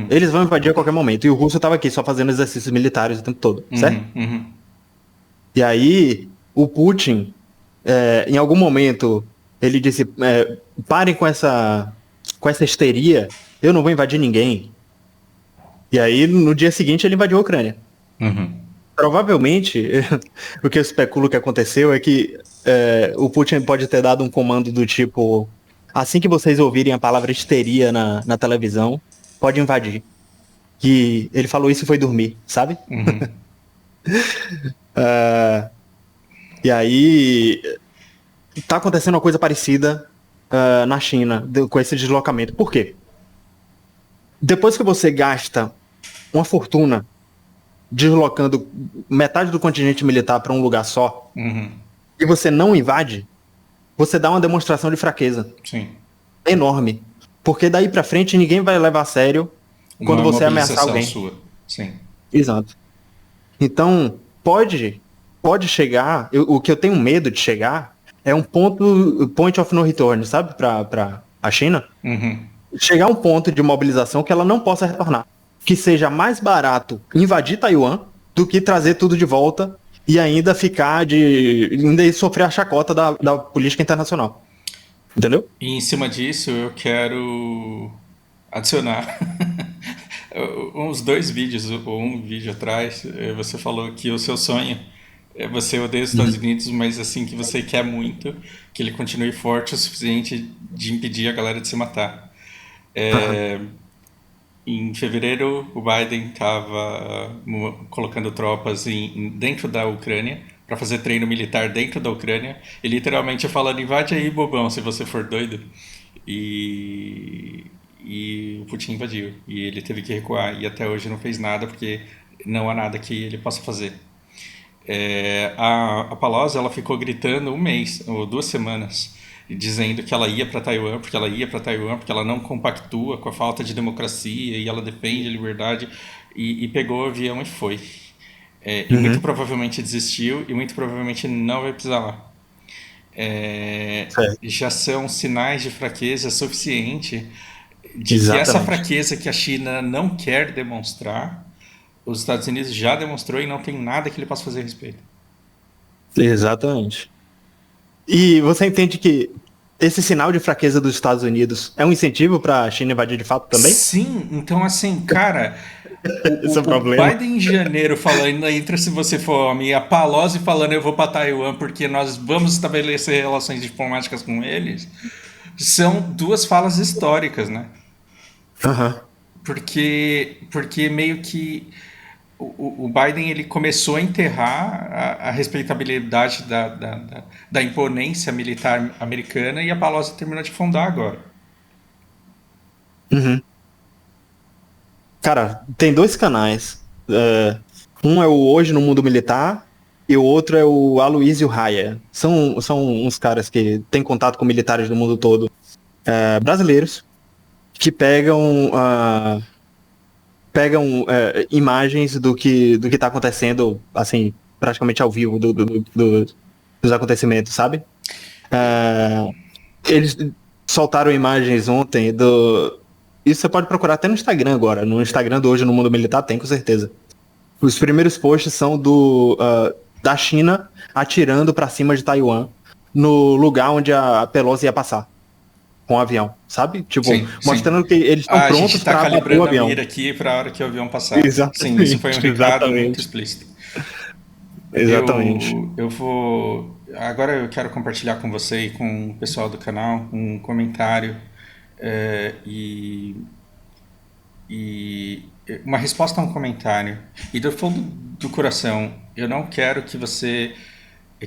S1: Eles vão invadir a qualquer momento. E o russo estava aqui só fazendo exercícios militares o tempo todo, certo? E aí, o Putin, em algum momento, ele disse, parem com essa histeria, eu não vou invadir ninguém. E aí, no dia seguinte, ele invadiu a Ucrânia. Provavelmente, o que eu especulo que aconteceu é que o Putin pode ter dado um comando do tipo, assim que vocês ouvirem a palavra histeria na televisão, pode invadir. E ele falou isso e foi dormir, sabe? E aí tá acontecendo uma coisa parecida na China com esse deslocamento. Por quê? Depois que você gasta uma fortuna deslocando metade do contingente militar para um lugar só e você não invade, você dá uma demonstração de fraqueza.
S2: Sim.
S1: Enorme. Porque daí pra frente ninguém vai levar a sério quando você ameaçar alguém.
S2: Sua. Sim.
S1: Exato. Então, pode chegar, o que eu tenho medo de chegar é um point of no return, sabe? Pra a China. Chegar a um ponto de mobilização que ela não possa retornar. Que seja mais barato invadir Taiwan do que trazer tudo de volta e ainda ainda sofrer a chacota da política internacional. Entendeu?
S2: E em cima disso, eu quero adicionar uns 2 vídeos, ou um vídeo atrás, você falou que o seu sonho é você odeia os Estados Unidos, mas assim, que você quer muito que ele continue forte o suficiente de impedir a galera de se matar. Em fevereiro, o Biden estava colocando tropas dentro da Ucrânia para fazer treino militar dentro da Ucrânia e literalmente falando, invade aí, bobão, se você for doido. e, e o Putin invadiu. E ele teve que recuar. E até hoje não fez nada, porque não há nada que ele possa fazer. A Pelosi ela ficou gritando um mês ou 2 semanas dizendo que ela ia para Taiwan porque ela ia para Taiwan porque ela não compactua com a falta de democracia e ela defende a liberdade e pegou o avião e foi. E muito
S1: Uhum.
S2: provavelmente desistiu e muito provavelmente não vai pisar lá.
S1: Certo.
S2: Já são sinais de fraqueza suficiente de que essa
S1: Exatamente.
S2: fraqueza que a China não quer demonstrar, os Estados Unidos já demonstrou e não tem nada que ele possa fazer a respeito.
S1: Exatamente. E você entende que esse sinal de fraqueza dos Estados Unidos é um incentivo para a China invadir de fato também?
S2: Sim, então assim, cara,
S1: Esse é o
S2: o
S1: problema.
S2: Biden em janeiro falando entre se você for homem e a Pelosi falando eu vou para Taiwan porque nós vamos estabelecer relações diplomáticas com eles, são duas falas históricas, né?
S1: Aham.
S2: Porque meio que o Biden ele começou a enterrar a respeitabilidade da imponência militar americana e a Pelosi terminou de fundar agora.
S1: Uhum. Cara, tem dois canais. Um é o Hoje no Mundo Militar e o outro é o Aloysio Raia. São uns caras que têm contato com militares do mundo todo, brasileiros, que imagens do que tá acontecendo, assim, praticamente ao vivo dos acontecimentos, sabe? É, eles soltaram imagens ontem do. Isso você pode procurar até no Instagram agora. No Instagram do Hoje no Mundo Militar tem, com certeza. Os primeiros posts são da China atirando pra cima de Taiwan, no lugar onde a Pelosi ia passar com o avião, sabe? Tipo,
S2: Sim, sim.
S1: mostrando que eles estão
S2: A gente
S1: prontos
S2: está
S1: pra abater o
S2: calibrando a
S1: avião.
S2: mira aqui para a hora que o avião passar. Sim, isso foi um
S1: Exatamente,
S2: recado muito
S1: exatamente,
S2: explícito.
S1: exatamente.
S2: Eu vou. Agora eu quero compartilhar com você e com o pessoal do canal um comentário é, e, e uma resposta a um comentário. E do fundo do coração, eu não quero que você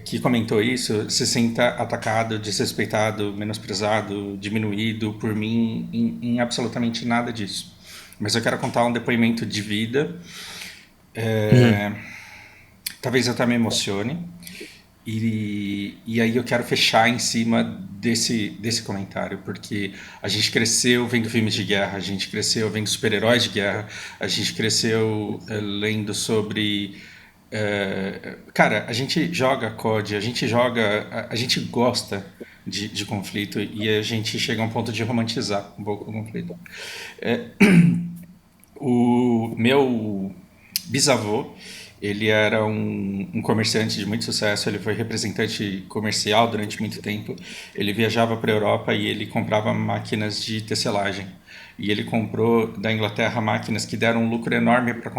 S2: que comentou isso se sinta atacado, desrespeitado, menosprezado, diminuído por mim em absolutamente nada disso. Mas eu quero contar um depoimento de vida.
S1: Uhum.
S2: Talvez eu até me emocione. E aí eu quero fechar em cima desse comentário, porque a gente cresceu vendo filmes de guerra, a gente cresceu vendo super-heróis de guerra, a gente cresceu lendo sobre. Cara, a gente joga COD, a gente joga. A gente gosta de conflito e a gente chega a um ponto de romantizar um pouco o conflito. O meu bisavô, ele era um comerciante de muito sucesso, ele foi representante comercial durante muito tempo. Ele viajava para a Europa e ele comprava máquinas de tecelagem. E ele comprou da Inglaterra máquinas que deram um lucro enorme para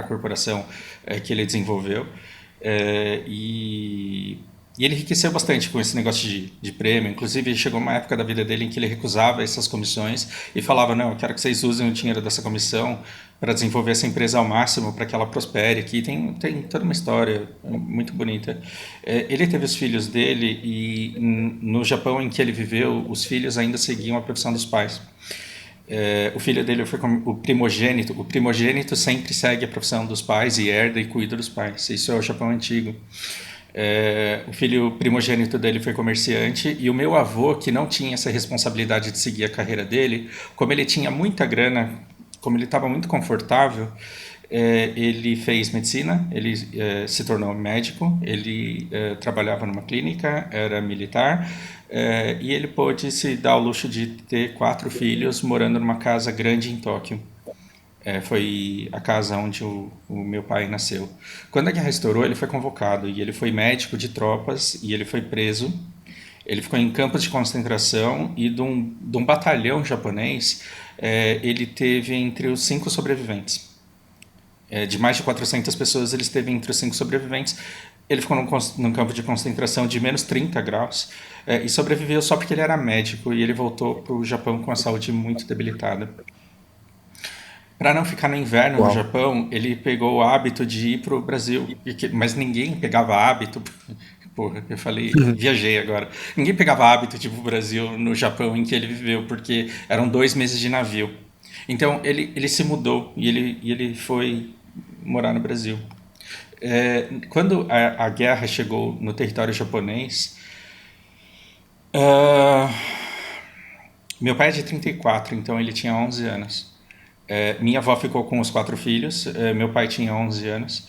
S2: a corporação que ele desenvolveu. É, e ele enriqueceu bastante com esse negócio de prêmio. Inclusive, chegou uma época da vida dele em que ele recusava essas comissões e falava: Não, eu quero que vocês usem o dinheiro dessa comissão para desenvolver essa empresa ao máximo, para que ela prospere. Aqui tem toda uma história muito bonita. Ele teve os filhos dele e no Japão em que ele viveu, os filhos ainda seguiam a profissão dos pais. O filho dele foi o primogênito. O primogênito sempre segue a profissão dos pais e herda e cuida dos pais. Isso é o Japão antigo. O filho primogênito dele foi comerciante e o meu avô, que não tinha essa responsabilidade de seguir a carreira dele, como ele tinha muita grana, como ele estava muito confortável, ele fez medicina, ele se tornou médico, ele trabalhava numa clínica, era militar e ele pôde se dar o luxo de ter 4 filhos morando numa casa grande em Tóquio. Foi a casa onde o meu pai nasceu. Quando a guerra estourou, ele foi convocado e ele foi médico de tropas e ele foi preso. Ele ficou em campos de concentração e de um batalhão japonês, ele teve entre os 5 sobreviventes. De mais de 400 pessoas, ele esteve entre os 5 sobreviventes. Ele ficou num campo de concentração de menos 30 graus e sobreviveu só porque ele era médico e ele voltou para o Japão com a saúde muito debilitada. Para não ficar no inverno no
S1: Uau.
S2: Japão, ele pegou o hábito de ir para o Brasil, mas ninguém pegava hábito Porra, eu falei, viajei agora. Ninguém pegava hábito tipo o Brasil no Japão em que ele viveu, porque eram 2 meses de navio. Então ele se mudou e ele foi morar no Brasil. Quando a guerra chegou no território japonês, ah, meu pai é de 34, então ele tinha 11 anos. Minha avó ficou com os 4 filhos, meu pai tinha 11 anos.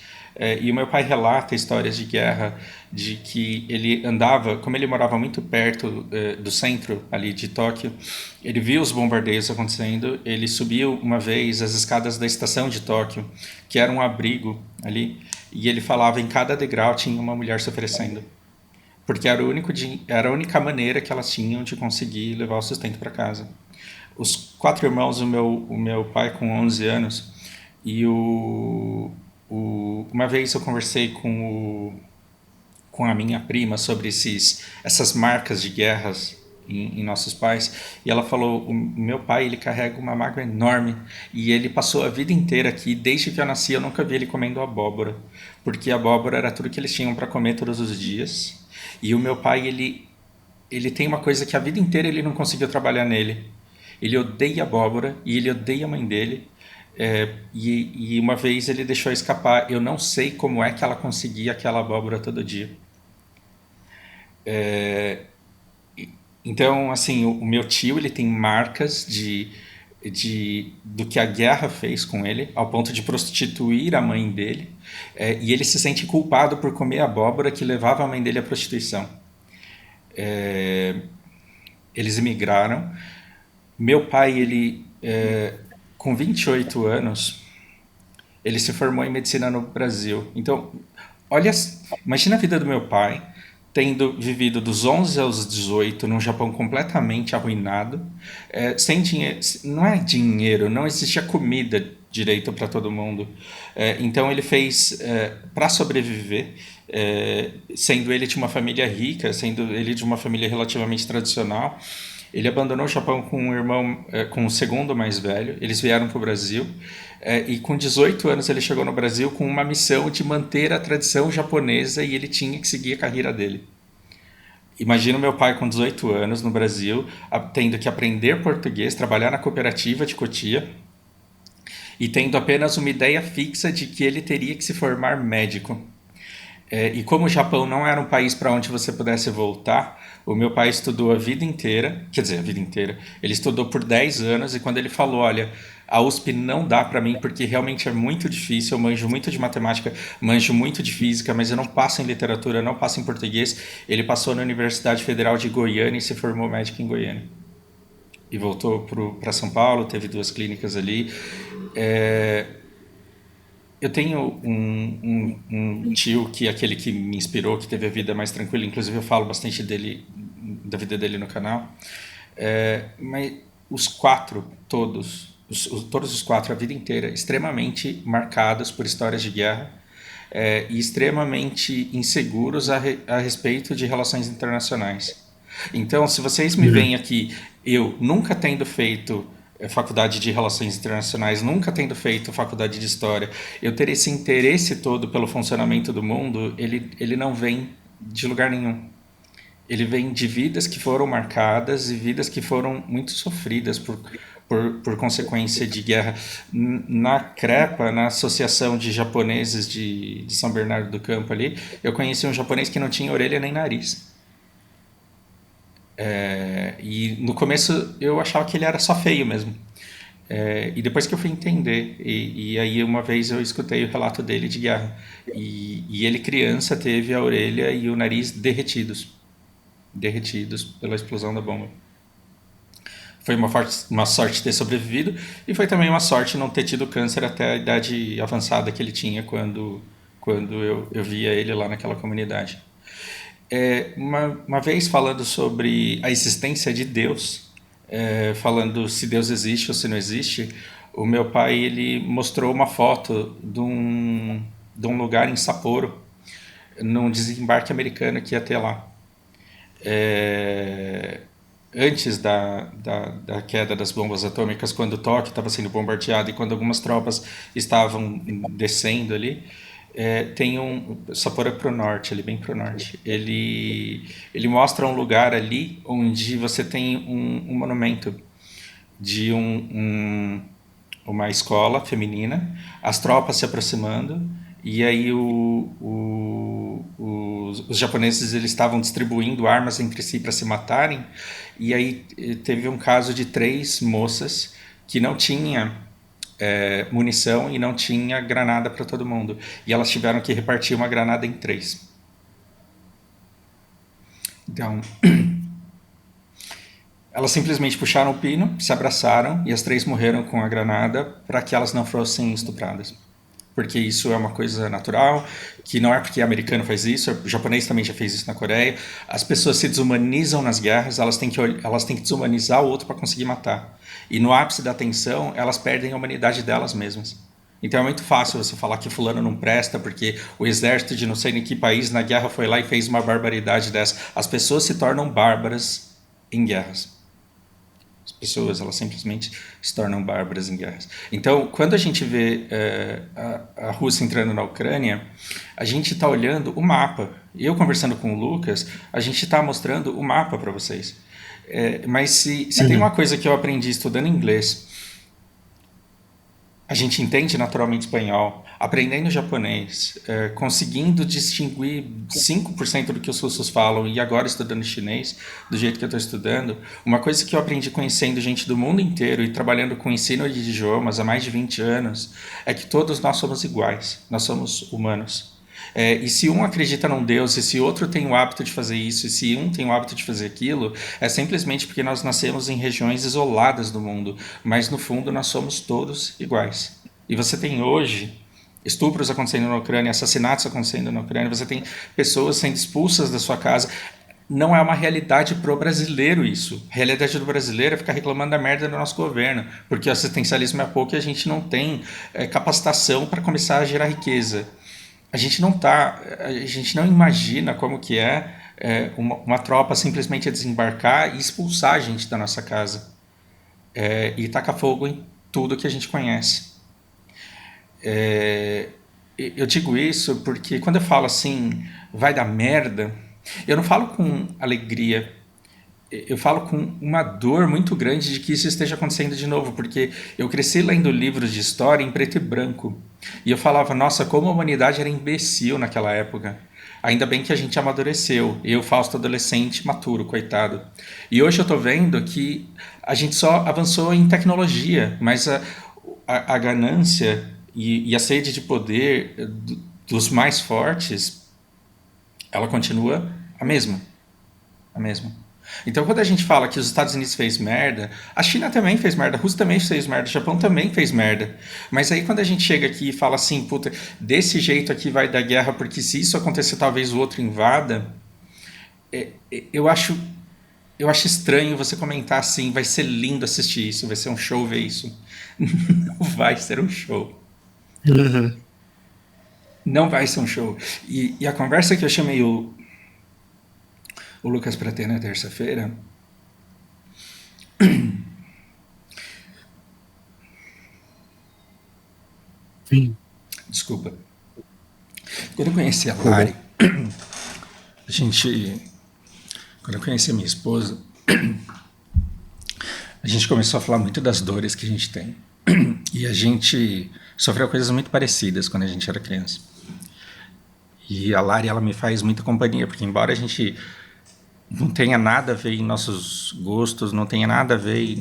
S2: E o meu pai relata histórias de guerra de que ele andava, como ele morava muito perto do centro ali de Tóquio, ele viu os bombardeios acontecendo, ele subiu uma vez as escadas da estação de Tóquio, que era um abrigo ali, e ele falava em cada degrau tinha uma mulher se oferecendo. Porque era a única maneira que elas tinham de conseguir levar o sustento para casa. Os 4 irmãos, o meu pai com 11 anos, e uma vez eu conversei com a minha prima sobre essas marcas de guerras em nossos pais, e ela falou, o meu pai ele carrega uma mágoa enorme, e ele passou a vida inteira aqui, desde que eu nasci eu nunca vi ele comendo abóbora, porque abóbora era tudo que eles tinham para comer todos os dias, e o meu pai ele tem uma coisa que a vida inteira ele não conseguiu trabalhar nele. Ele odeia abóbora e ele odeia a mãe dele. E uma vez ele deixou escapar. Eu não sei como é que ela conseguia aquela abóbora todo dia. Então, assim, o meu tio ele tem marcas do que a guerra fez com ele, ao ponto de prostituir a mãe dele. E ele se sente culpado por comer abóbora que levava a mãe dele à prostituição. Eles emigraram. Meu pai, com 28 anos, ele se formou em medicina no Brasil. Então, olha, imagina a vida do meu pai, tendo vivido dos 11 aos 18 num Japão completamente arruinado, sem dinheiro, não é dinheiro, não existia comida direito para todo mundo. Então ele fez para sobreviver, sendo ele de uma família rica, sendo ele de uma família relativamente tradicional. Ele abandonou o Japão com um irmão, com o segundo mais velho. Eles vieram para o Brasil. E com 18 anos ele chegou no Brasil com uma missão de manter a tradição japonesa e ele tinha que seguir a carreira dele. Imagina o meu pai com 18 anos no Brasil, tendo que aprender português, trabalhar na cooperativa de Cotia e tendo apenas uma ideia fixa de que ele teria que se formar médico. E como o Japão não era um país para onde você pudesse voltar, o meu pai estudou a vida inteira, quer dizer, a vida inteira, ele estudou por 10 anos e quando ele falou, olha, a USP não dá para mim porque realmente é muito difícil, eu manjo muito de matemática, manjo muito de física, mas eu não passo em literatura, eu não passo em português, ele passou na Universidade Federal de Goiânia e se formou médico em Goiânia. E voltou para São Paulo, teve 2 clínicas ali. Eu tenho um tio que é aquele que me inspirou, que teve a vida mais tranquila, inclusive eu falo bastante dele, da vida dele no canal. Mas os 4, todos os 4, a vida inteira, extremamente marcados por histórias de guerra e extremamente inseguros a respeito de relações internacionais. Então, se vocês me veem aqui, eu nunca tendo feito faculdade de Relações Internacionais, nunca tendo feito faculdade de História, eu ter esse interesse todo pelo funcionamento do mundo, ele não vem de lugar nenhum. Ele vem de vidas que foram marcadas e vidas que foram muito sofridas por consequência de guerra. Na CREPA, na Associação de Japoneses de São Bernardo do Campo ali, eu conheci um japonês que não tinha orelha nem nariz. E no começo eu achava que ele era só feio mesmo. E depois que eu fui entender, e aí uma vez eu escutei o relato dele de guerra. E ele, criança, teve a orelha e o nariz derretidos pela explosão da bomba. Foi uma sorte ter sobrevivido, e foi também uma sorte não ter tido câncer até a idade avançada que ele tinha quando eu via ele lá naquela comunidade. Uma vez falando sobre a existência de Deus, falando se Deus existe ou se não existe, o meu pai ele mostrou uma foto de um lugar em Sapporo, num desembarque americano que ia ter lá. Antes da queda das bombas atômicas, quando Tóquio estava sendo bombardeado e quando algumas tropas estavam descendo ali, tem um Sapporo pro norte, ali bem pro norte. Ele mostra um lugar ali onde você tem um monumento de uma escola feminina, as tropas se aproximando, e aí os japoneses eles estavam distribuindo armas entre si para se matarem, e aí teve um caso de 3 moças que não tinha munição e não tinha granada para todo mundo, e elas tiveram que repartir uma granada em 3. Então, elas simplesmente puxaram o pino, se abraçaram e as 3 morreram com a granada para que elas não fossem estupradas. Porque isso é uma coisa natural, que não é porque americano faz isso, o japonês também já fez isso na Coreia. As pessoas se desumanizam nas guerras, elas têm que desumanizar o outro para conseguir matar. E no ápice da tensão, elas perdem a humanidade delas mesmas. Então é muito fácil você falar que fulano não presta porque o exército de não sei em que país na guerra foi lá e fez uma barbaridade dessa. As pessoas se tornam bárbaras em guerras. As pessoas, elas simplesmente se tornam bárbaras em guerras. Então, quando a gente vê a Rússia entrando na Ucrânia, a gente está olhando o mapa. Eu conversando com o Lucas, a gente está mostrando o mapa para vocês. Mas se tem uma coisa que eu aprendi estudando inglês, a gente entende naturalmente espanhol, aprendendo japonês, conseguindo distinguir 5% do que os russos falam e agora estudando chinês, do jeito que eu estou estudando, uma coisa que eu aprendi conhecendo gente do mundo inteiro e trabalhando com ensino de idiomas há mais de 20 anos, é que todos nós somos iguais, nós somos humanos. E se um acredita num Deus, e se outro tem o hábito de fazer isso, e se um tem o hábito de fazer aquilo, é simplesmente porque nós nascemos em regiões isoladas do mundo, mas no fundo nós somos todos iguais. E você tem hoje estupros acontecendo na Ucrânia, assassinatos acontecendo na Ucrânia, você tem pessoas sendo expulsas da sua casa. Não é uma realidade pro brasileiro isso. A realidade do brasileiro é ficar reclamando da merda do nosso governo, porque o assistencialismo é pouco e a gente não tem capacitação para começar a gerar riqueza. A gente não imagina como que uma tropa simplesmente desembarcar e expulsar a gente da nossa casa e tacar fogo em tudo que a gente conhece. Eu digo isso porque quando eu falo assim, vai dar merda, eu não falo com alegria, eu falo com uma dor muito grande de que isso esteja acontecendo de novo, porque eu cresci lendo livros de história em preto e branco, e eu falava, nossa, como a humanidade era imbecil naquela época. Ainda bem que a gente amadureceu, eu, Fausto, adolescente, maturo, coitado. E hoje eu tô vendo que a gente só avançou em tecnologia, mas a ganância e a sede de poder dos mais fortes, ela continua a mesma. A mesma. Então, quando a gente fala que os Estados Unidos fez merda, a China também fez merda, a Rússia também fez merda, o Japão também fez merda. Mas aí quando a gente chega aqui e fala assim, puta, desse jeito aqui vai dar guerra, porque se isso acontecer talvez o outro invada, eu acho estranho você comentar assim, vai ser lindo assistir isso, vai ser um show ver isso. Não vai ser um show.
S1: Uhum.
S2: Não vai ser um show. E a conversa que eu chamei o Lucas para ter na terça-feira,
S1: Sim.
S2: desculpa, quando eu conheci a
S1: Tudo
S2: Lari,
S1: bem.
S2: quando eu conheci a minha esposa, a gente começou a falar muito das dores que a gente tem. E a gente sofreu coisas muito parecidas quando a gente era criança. E a Lari, ela me faz muita companhia, porque embora a gente não tenha nada a ver em nossos gostos, não tenha nada a ver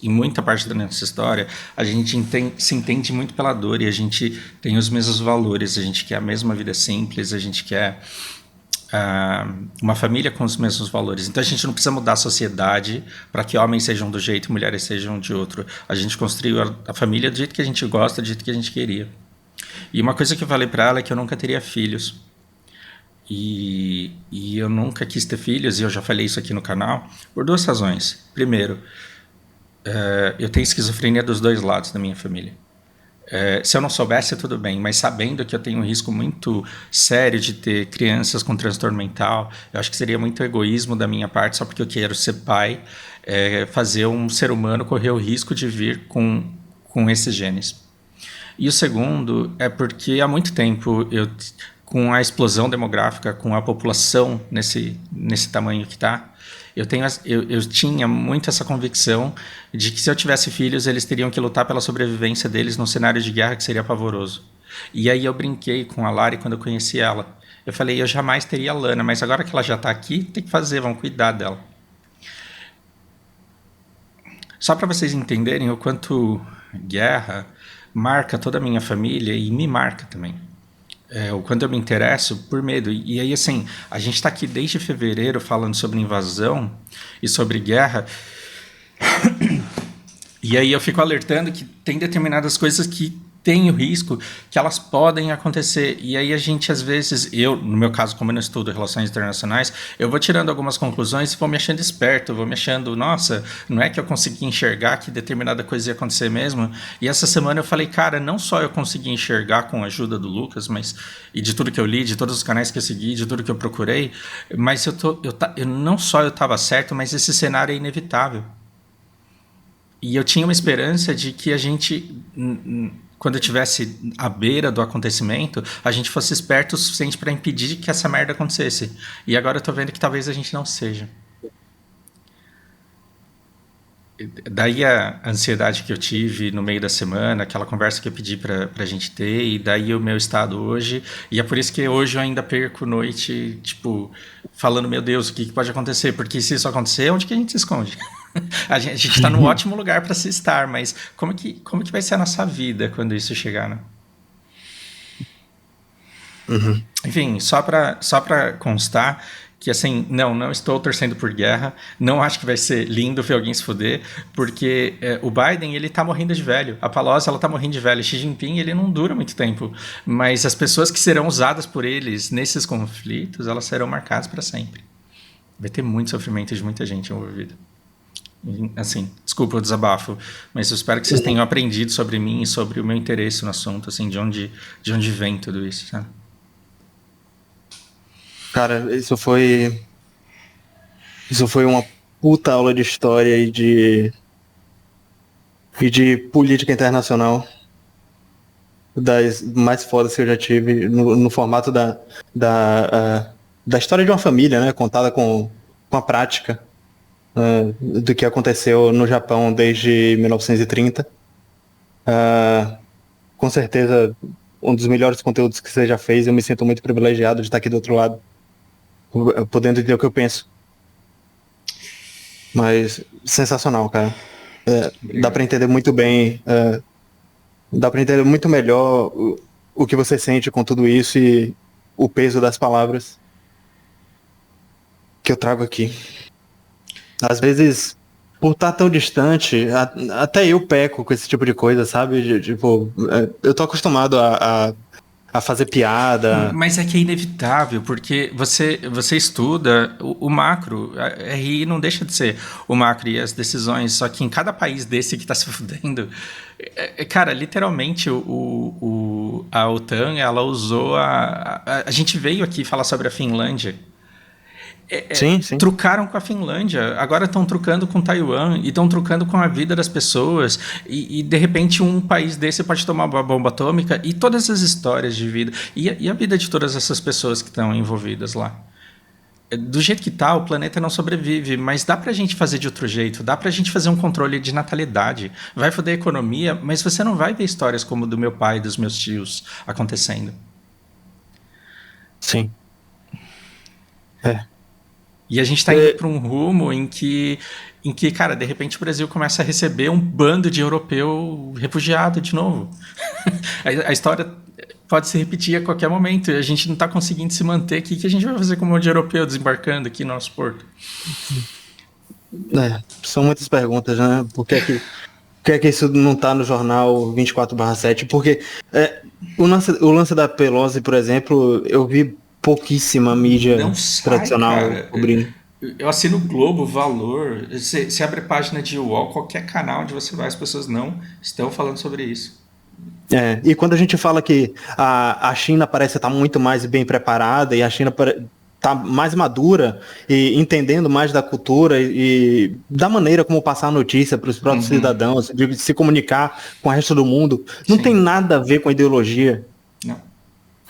S2: em muita parte da nossa história, a gente se entende muito pela dor e a gente tem os mesmos valores, a gente quer a mesma vida simples, a gente quer uma família com os mesmos valores. Então a gente não precisa mudar a sociedade para que homens sejam do jeito e mulheres sejam de outro. A gente construiu a família do jeito que a gente gosta, do jeito que a gente queria. E uma coisa que eu falei para ela é que eu nunca teria filhos. E eu nunca quis ter filhos, e eu já falei isso aqui no canal, por 2 razões. Primeiro, eu tenho esquizofrenia dos 2 lados da minha família. Se eu não soubesse, tudo bem, mas sabendo que eu tenho um risco muito sério de ter crianças com transtorno mental, eu acho que seria muito egoísmo da minha parte, só porque eu quero ser pai, fazer um ser humano correr o risco de vir com esses genes. E o segundo é porque há muito tempo, com a explosão demográfica, com a população nesse tamanho que está, eu tinha muito essa convicção de que se eu tivesse filhos, eles teriam que lutar pela sobrevivência deles num cenário de guerra que seria pavoroso. E aí eu brinquei com a Lari quando eu conheci ela. Eu falei, eu jamais teria a Lana, mas agora que ela já está aqui, tem que fazer, vamos cuidar dela. Só para vocês entenderem o quanto guerra marca toda a minha família e me marca também. O quanto eu me interesso por medo. E aí, assim, a gente está aqui desde fevereiro falando sobre invasão e sobre guerra. E aí eu fico alertando que tem determinadas coisas que tem o risco que elas podem acontecer. E aí a gente, às vezes, no meu caso, como eu não estudo relações internacionais, eu vou tirando algumas conclusões e vou me achando esperto, vou me achando, nossa, não é que eu consegui enxergar que determinada coisa ia acontecer mesmo. E essa semana eu falei, cara, não só eu consegui enxergar com a ajuda do Lucas, e de tudo que eu li, de todos os canais que eu segui, de tudo que eu procurei, mas não só eu estava certo, mas esse cenário é inevitável. E eu tinha uma esperança de que a gente, quando eu estivesse à beira do acontecimento, a gente fosse esperto o suficiente para impedir que essa merda acontecesse. E agora eu tô vendo que talvez a gente não seja. Daí a ansiedade que eu tive no meio da semana, aquela conversa que eu pedi pra gente ter, e daí o meu estado hoje. E é por isso que hoje eu ainda perco noite, tipo, falando, meu Deus, o que pode acontecer? Porque se isso acontecer, onde que a gente se esconde? A gente está num ótimo lugar para se estar, mas como que vai ser a nossa vida quando isso chegar, né?
S1: Uhum.
S2: Enfim, só para constar que, assim, não estou torcendo por guerra, não acho que vai ser lindo ver alguém se fuder, porque o Biden, ele tá morrendo de velho, a Pelosi, ela tá morrendo de velho, Xi Jinping, ele não dura muito tempo, mas as pessoas que serão usadas por eles nesses conflitos, elas serão marcadas para sempre. Vai ter muito sofrimento de muita gente envolvida. Assim, desculpa o desabafo, mas eu espero que vocês tenham aprendido sobre mim e sobre o meu interesse no assunto, assim, de onde vem tudo isso, sabe?
S1: Cara, isso foi uma puta aula de história e de política internacional das mais fodas que eu já tive no formato da história de uma família, né? Contada com a prática do que aconteceu no Japão desde 1930. Com certeza, um dos melhores conteúdos que você já fez. Eu me sinto muito privilegiado de estar aqui do outro lado, podendo dizer o que eu penso. Mas sensacional, cara. Dá para entender muito bem, dá para entender muito melhor o que você sente com tudo isso e o peso das palavras que eu trago aqui. Às vezes, por estar tão distante, até eu peco com esse tipo de coisa, sabe? Tipo, eu tô acostumado a fazer piada.
S2: Mas é que é inevitável, porque você estuda o macro, a RI não deixa de ser o macro e as decisões, só que em cada país desse que está se fudendo, cara, literalmente a OTAN, ela usou a gente veio aqui falar sobre a Finlândia.
S1: Sim, sim.
S2: Trucaram com a Finlândia, agora estão trucando com Taiwan e estão trucando com a vida das pessoas e de repente um país desse pode tomar uma bomba atômica e todas as histórias de vida e a vida de todas essas pessoas que estão envolvidas lá. Do jeito que tá, o planeta não sobrevive, mas dá pra gente fazer de outro jeito, dá pra gente fazer um controle de natalidade. Vai foder a economia, mas você não vai ver histórias como do meu pai e dos meus tios acontecendo.
S1: Sim.
S2: E a gente está indo para um rumo em que, cara, de repente o Brasil começa a receber um bando de europeu refugiado de novo. A história pode se repetir a qualquer momento e a gente não está conseguindo se manter aqui. O que a gente vai fazer com um monte de europeu desembarcando aqui no nosso porto?
S1: São muitas perguntas, né? Por que é que isso não está no jornal 24/7? Porque o lance da Pelosi, por exemplo, eu vi pouquíssima mídia
S2: não sai,
S1: tradicional
S2: cara.
S1: cobrindo.
S2: Eu assino o Globo, Valor, você abre página de UOL, qualquer canal onde você vai, as pessoas não estão falando sobre isso.
S1: E quando a gente fala que a China parece estar muito mais bem preparada e a China tá mais madura e entendendo mais da cultura e da maneira como passar a notícia para os próprios
S2: Uhum.
S1: cidadãos, de se comunicar com o resto do mundo. Não tem
S2: Sim.
S1: nada a ver com ideologia.
S2: Não.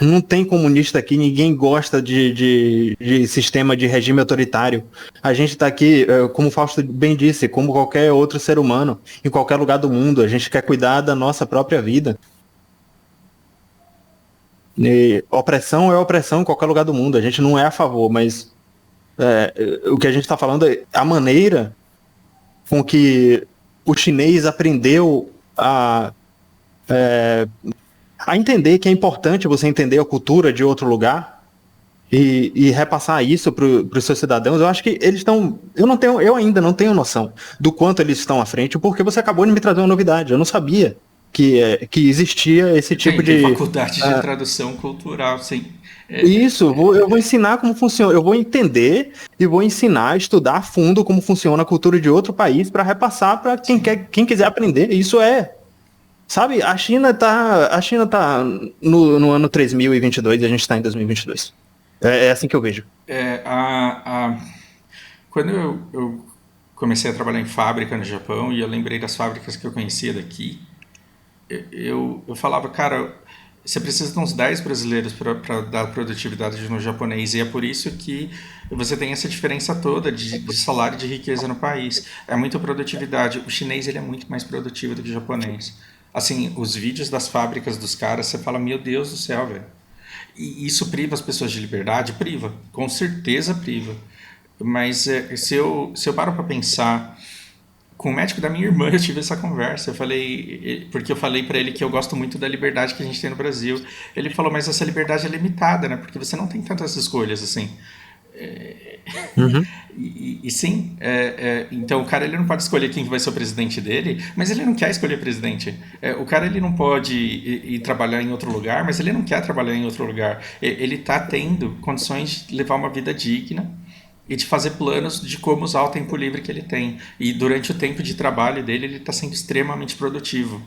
S1: Não tem comunista aqui, ninguém gosta de sistema de regime autoritário. A gente está aqui, como o Fausto bem disse, como qualquer outro ser humano, em qualquer lugar do mundo. A gente quer cuidar da nossa própria vida. E opressão é opressão em qualquer lugar do mundo. A gente não é a favor, mas o que a gente está falando é a maneira com que o chinês aprendeu a entender que é importante você entender a cultura de outro lugar e repassar isso para os seus cidadãos. Eu acho que eles estão. Eu ainda não tenho noção do quanto eles estão à frente, porque você acabou de me trazer uma novidade. Eu não sabia que existia esse tipo
S2: Tem
S1: de.
S2: faculdade de tradução cultural, sim.
S1: Isso, eu vou ensinar como funciona, eu vou entender e vou ensinar, estudar a fundo como funciona a cultura de outro país para repassar para
S2: Sim.
S1: quem quiser aprender. Isso sabe, a China tá no ano 3022 e a gente está em 2022. É assim que eu vejo.
S2: É, quando eu comecei a trabalhar em fábrica no Japão e eu lembrei das fábricas que eu conhecia daqui, eu falava, cara, você precisa de uns 10 brasileiros para dar produtividade no japonês, e é por isso que você tem essa diferença toda de salário e de riqueza no país. É muita produtividade. O chinês ele é muito mais produtivo do que o japonês. Assim, os vídeos das fábricas dos caras, você fala, meu Deus do céu, velho. E isso priva as pessoas de liberdade? Priva, com certeza priva. Mas se eu paro para pensar, com o médico da minha irmã eu tive essa conversa. Eu falei, porque eu falei para ele que eu gosto muito da liberdade que a gente tem no Brasil. Ele falou, mas essa liberdade é limitada, né? Porque você não tem tantas escolhas assim.
S1: Uhum.
S2: E sim, então o cara ele não pode escolher quem vai ser o presidente dele, mas ele não quer escolher presidente. O cara ele não pode ir trabalhar em outro lugar, mas ele não quer trabalhar em outro lugar. Ele está tendo condições de levar uma vida digna e de fazer planos de como usar o tempo livre que ele tem. E durante o tempo de trabalho dele, ele está sendo extremamente produtivo.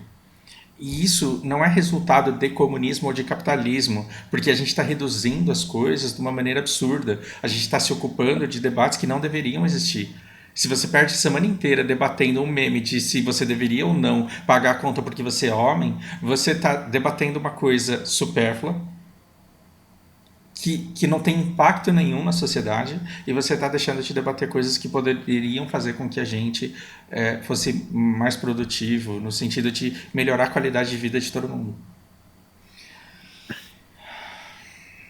S2: E isso não é resultado de comunismo ou de capitalismo, porque a gente está reduzindo as coisas de uma maneira absurda. A gente está se ocupando de debates que não deveriam existir. Se você perde a semana inteira debatendo um meme de se você deveria ou não pagar a conta porque você é homem, você está debatendo uma coisa supérflua, que não tem impacto nenhum na sociedade, e você está deixando de debater coisas que poderiam fazer com que a gente fosse mais produtivo, no sentido de melhorar a qualidade de vida de todo mundo.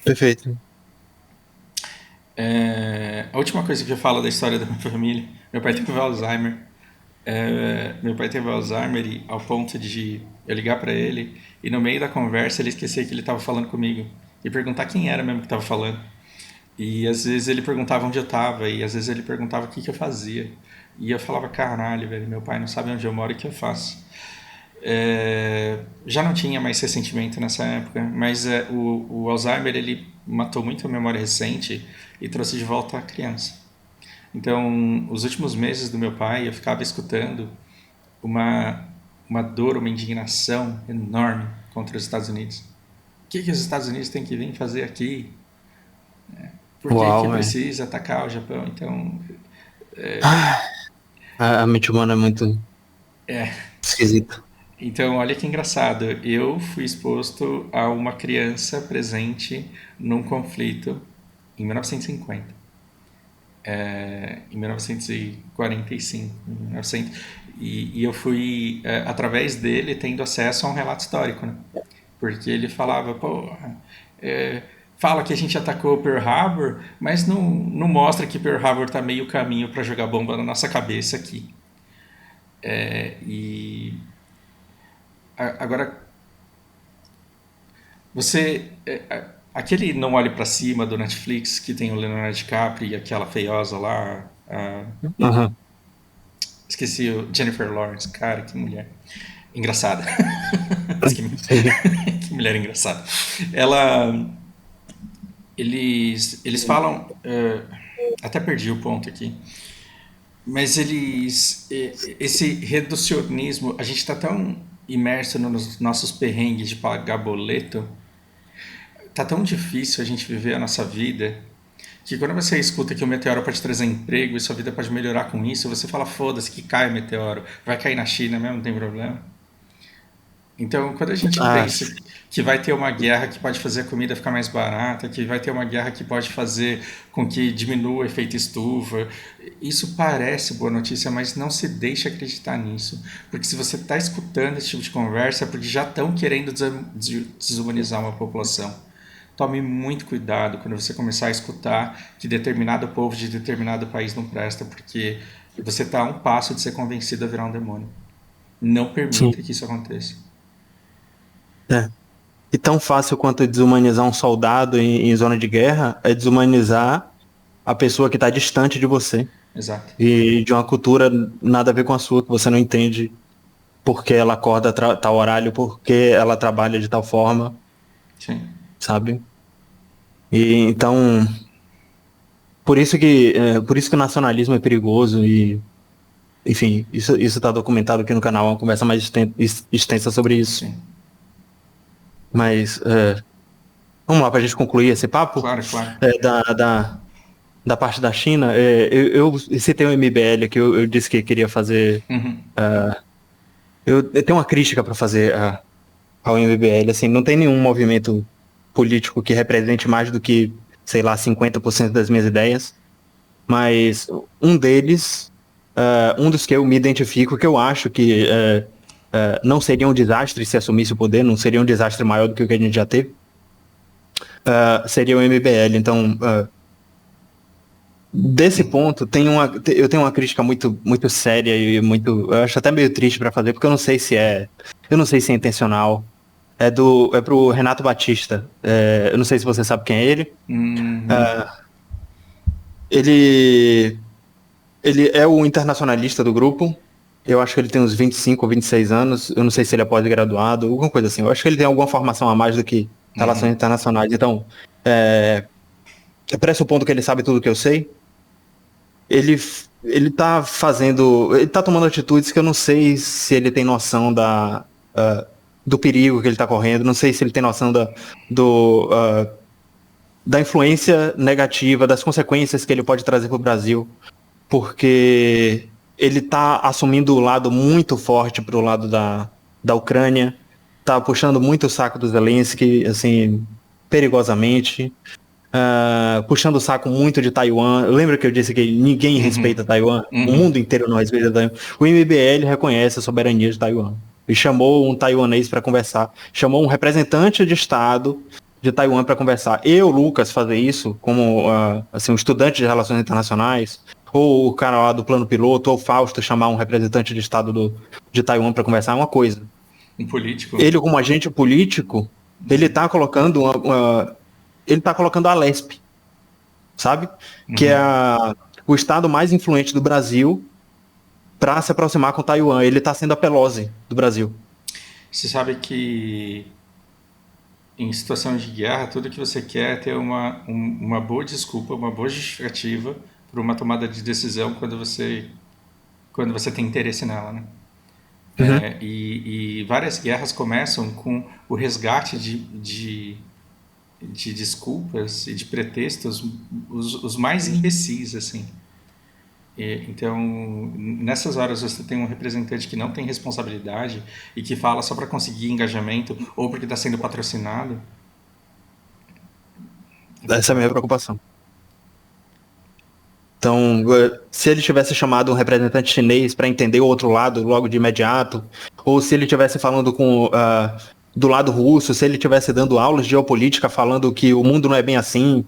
S1: Perfeito.
S2: A última coisa que eu falo da história da minha família, meu pai teve Alzheimer. Meu pai teve Alzheimer e, ao ponto de eu ligar para ele e no meio da conversa ele esquecer que ele estava falando comigo e perguntar quem era mesmo que estava falando. E às vezes ele perguntava onde eu estava e às vezes ele perguntava o que eu fazia. E eu falava, caralho, velho, meu pai não sabe onde eu moro e o que eu faço. Já não tinha mais ressentimento nessa época, mas o Alzheimer ele matou muito a memória recente e trouxe de volta a criança. Então, os últimos meses do meu pai, eu ficava escutando uma, uma dor, uma indignação enorme contra os Estados Unidos. O que os Estados Unidos têm que vir fazer aqui? Por que
S1: Uau, é.
S2: precisa atacar o Japão? Então,
S1: Ah, a mente humana é muito esquisita.
S2: então, olha que engraçado. Eu fui exposto a uma criança presente num conflito em 1950. Em 1945, 1900, e eu fui, através dele, tendo acesso a um relato histórico, né? Porque ele falava, pô, fala que a gente atacou Pearl Harbor, mas não mostra que Pearl Harbor está meio caminho para jogar bomba na nossa cabeça aqui. E agora, você, aquele Não Olhe para Cima do Netflix que tem o Leonardo DiCaprio e aquela feiosa lá,
S1: Aham.
S2: esqueci o Jennifer Lawrence, cara, que mulher engraçada. que,
S1: Sim.
S2: que mulher engraçada. Ela, eles falam, até perdi o ponto aqui, mas esse reducionismo, a gente está tão imerso nos nossos perrengues de pagar boleto, tá tão difícil a gente viver a nossa vida Que quando você escuta que o meteoro pode trazer emprego e sua vida pode melhorar com isso, você fala, foda-se que cai o meteoro, vai cair na China mesmo, não tem problema. Então, quando a gente
S1: Ah,
S2: pensa que vai ter uma guerra que pode fazer a comida ficar mais barata, que vai ter uma guerra que pode fazer com que diminua o efeito estufa, isso parece boa notícia, mas não se deixe acreditar nisso. Porque se você está escutando esse tipo de conversa, é porque já estão querendo desumanizar uma população. Tome muito cuidado quando você começar a escutar que determinado povo de determinado país não presta, porque você está a um passo de ser convencido a virar um demônio. Não
S1: sim.
S2: permita que isso aconteça.
S1: É. E tão fácil quanto desumanizar um soldado em zona de guerra é desumanizar a pessoa que está distante de você
S2: Exato.
S1: e de uma cultura nada a ver com a sua, que você não entende porque ela acorda tal horário, porque ela trabalha de tal forma,
S2: Sim.
S1: sabe? E então, por isso que o nacionalismo é perigoso e, enfim, isso está documentado aqui no canal, uma conversa mais extensa sobre isso.
S2: Sim.
S1: Mas vamos lá para a gente concluir esse papo
S2: Claro, claro.
S1: da parte da China. Eu citei o MBL que eu disse que queria fazer.
S2: Uhum.
S1: Eu tenho uma crítica para fazer ao MBL. Assim, não tem nenhum movimento político que represente mais do que, sei lá, 50% das minhas ideias. Mas um deles, um dos que eu me identifico, que eu acho que não seria um desastre se assumisse o poder, não seria um desastre maior do que o que a gente já teve, seria o MBL. Então, desse ponto, eu tenho uma crítica muito, muito séria e muito, eu acho até meio triste para fazer, porque eu não sei se é intencional. É pro Renato Batista. Eu não sei se você sabe quem é ele.
S2: Não.
S1: Ele, ele é o internacionalista do grupo. Eu acho que ele tem uns 25 ou 26 anos. Eu não sei se ele é pós-graduado, alguma coisa assim. Eu acho que ele tem alguma formação a mais do que relações internacionais. Então, pressupondo que ele sabe tudo que eu sei, ele, ele tá tomando atitudes que eu não sei se ele tem noção do perigo que ele tá correndo, não sei se ele tem noção da influência negativa, das consequências que ele pode trazer para o Brasil, porque ele está assumindo o lado muito forte para o lado da Ucrânia, está puxando muito o saco do Zelensky, assim, perigosamente, puxando o saco muito de Taiwan. Lembra que eu disse que ninguém respeita Taiwan? O mundo inteiro não respeita Taiwan. O MBL reconhece a soberania de Taiwan. E chamou um taiwanês para conversar, chamou um representante de Estado de Taiwan para conversar. Eu, Lucas, fazer isso como assim, um estudante de relações internacionais, ou o cara lá do plano piloto, ou o Fausto chamar um representante de Estado de Taiwan para conversar é uma coisa.
S2: Um político?
S1: Ele, como agente político, ele está colocando ele está colocando a Lesp, sabe? Que é o estado mais influente do Brasil para se aproximar com Taiwan. Ele está sendo a Pelosi do Brasil.
S2: Você sabe que em situação de guerra, tudo que você quer é ter uma boa desculpa, uma boa justificativa para uma tomada de decisão quando você tem interesse nela, né?
S1: Uhum.
S2: E várias guerras começam com o resgate de desculpas e de pretextos os mais imbecis, assim. Então, nessas horas você tem um representante que não tem responsabilidade e que fala só para conseguir engajamento ou porque está sendo patrocinado.
S1: Essa é a minha preocupação. Então, se ele tivesse chamado um representante chinês para entender o outro lado logo de imediato, ou se ele tivesse falando do lado russo, se ele tivesse dando aulas de geopolítica falando que o mundo não é bem assim,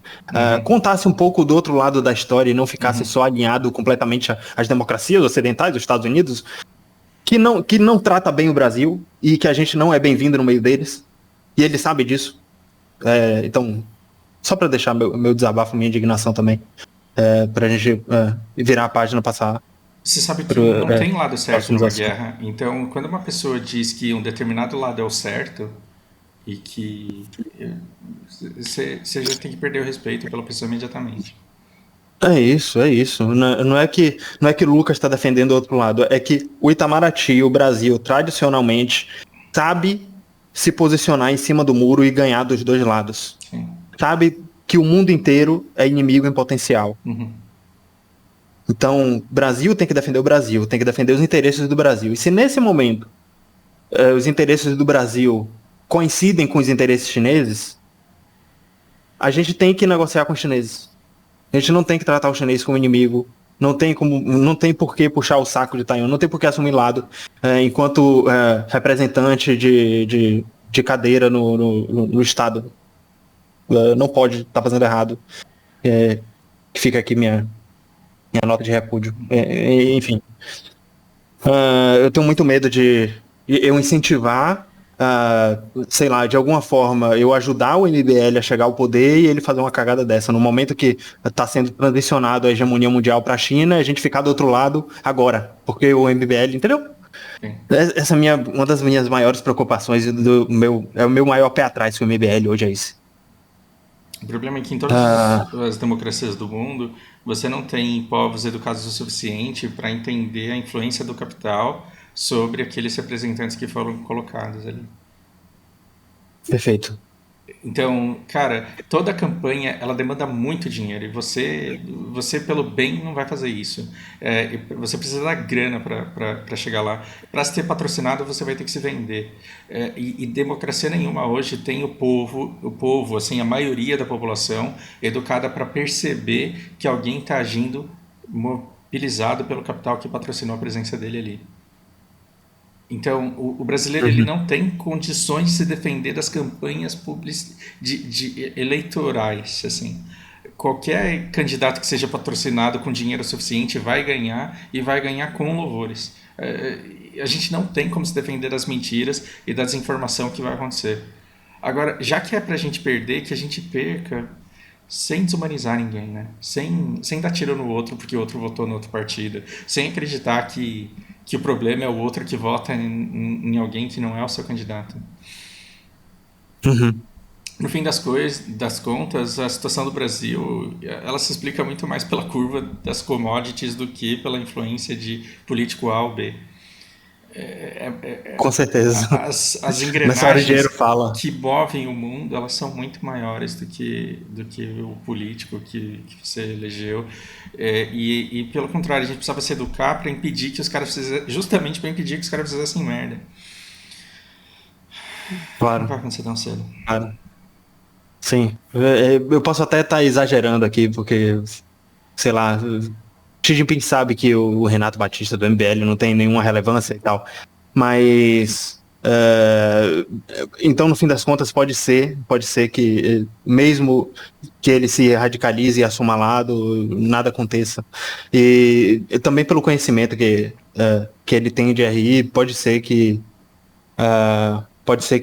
S1: contasse um pouco do outro lado da história e não ficasse só alinhado completamente às democracias ocidentais, os Estados Unidos, que não trata bem o Brasil e que a gente não é bem-vindo no meio deles, e ele sabe disso. Então, só para deixar meu desabafo, minha indignação também. Pra gente virar a página, passar.
S2: Você sabe que não tem lado certo numa guerra. Então, quando uma pessoa diz que um determinado lado é o certo e que você já tem que perder o respeito pela pessoa imediatamente.
S1: É isso, é isso. Não é que o Lucas está defendendo o outro lado, é que o Itamaraty, o Brasil, tradicionalmente, sabe se posicionar em cima do muro e ganhar dos dois lados.
S2: Sim.
S1: Sabe que o mundo inteiro é inimigo em potencial. Então, o Brasil tem que defender o Brasil, tem que defender os interesses do Brasil. E se nesse momento os interesses do Brasil coincidem com os interesses chineses, a gente tem que negociar com os chineses. A gente não tem que tratar o chinês como inimigo. Não tem por que puxar o saco de Taiwan, não tem por que assumir lado enquanto representante de cadeira no Estado. Não pode estar fazendo errado. Fica aqui minha nota de repúdio. Enfim. Eu tenho muito medo de eu incentivar, sei lá, de alguma forma, eu ajudar o MBL a chegar ao poder e ele fazer uma cagada dessa. No momento que está sendo transicionado a hegemonia mundial para a China, a gente ficar do outro lado agora. Porque o MBL, entendeu? Sim. Essa é uma das minhas maiores preocupações, é o meu maior pé atrás com o MBL hoje, é isso.
S2: O problema é que em todas as democracias do mundo, você não tem povos educados o suficiente para entender a influência do capital sobre aqueles representantes que foram colocados ali.
S1: Perfeito.
S2: Então, cara, toda a campanha, ela demanda muito dinheiro e você pelo bem, não vai fazer isso. Você precisa da grana para chegar lá. Para ser patrocinado, você vai ter que se vender. E democracia nenhuma hoje tem o povo, assim, a maioria da população educada para perceber que alguém está agindo mobilizado pelo capital que patrocinou a presença dele ali. Então, o brasileiro ele não tem condições de se defender das campanhas eleitorais. Assim. Qualquer candidato que seja patrocinado com dinheiro suficiente vai ganhar e vai ganhar com louvores. A gente não tem como se defender das mentiras e da desinformação que vai acontecer. Agora, já que é pra gente perder, que a gente perca sem desumanizar ninguém, né? Sem dar tiro no outro porque o outro votou no outro partido. Sem acreditar que o problema é o outro que vota em alguém que não é o seu candidato. No fim das contas, a situação do Brasil, ela se explica muito mais pela curva das commodities do que pela influência de político A ou B.
S1: Com certeza.
S2: As engrenagens que movem o mundo, elas são muito maiores do que o político que você elegeu. E pelo contrário, a gente precisava se educar para impedir que os caras fizessem, justamente para impedir que os caras fizessem merda.
S1: Claro.
S2: Não vai acontecer tão cedo.
S1: Claro. Sim. Eu posso até estar exagerando aqui, porque, sei lá, Xi Jinping sabe que o Renato Batista do MBL não tem nenhuma relevância e tal, mas então no fim das contas pode ser que mesmo que ele se radicalize e assuma lado, nada aconteça. E também pelo conhecimento que ele tem de RI, pode ser que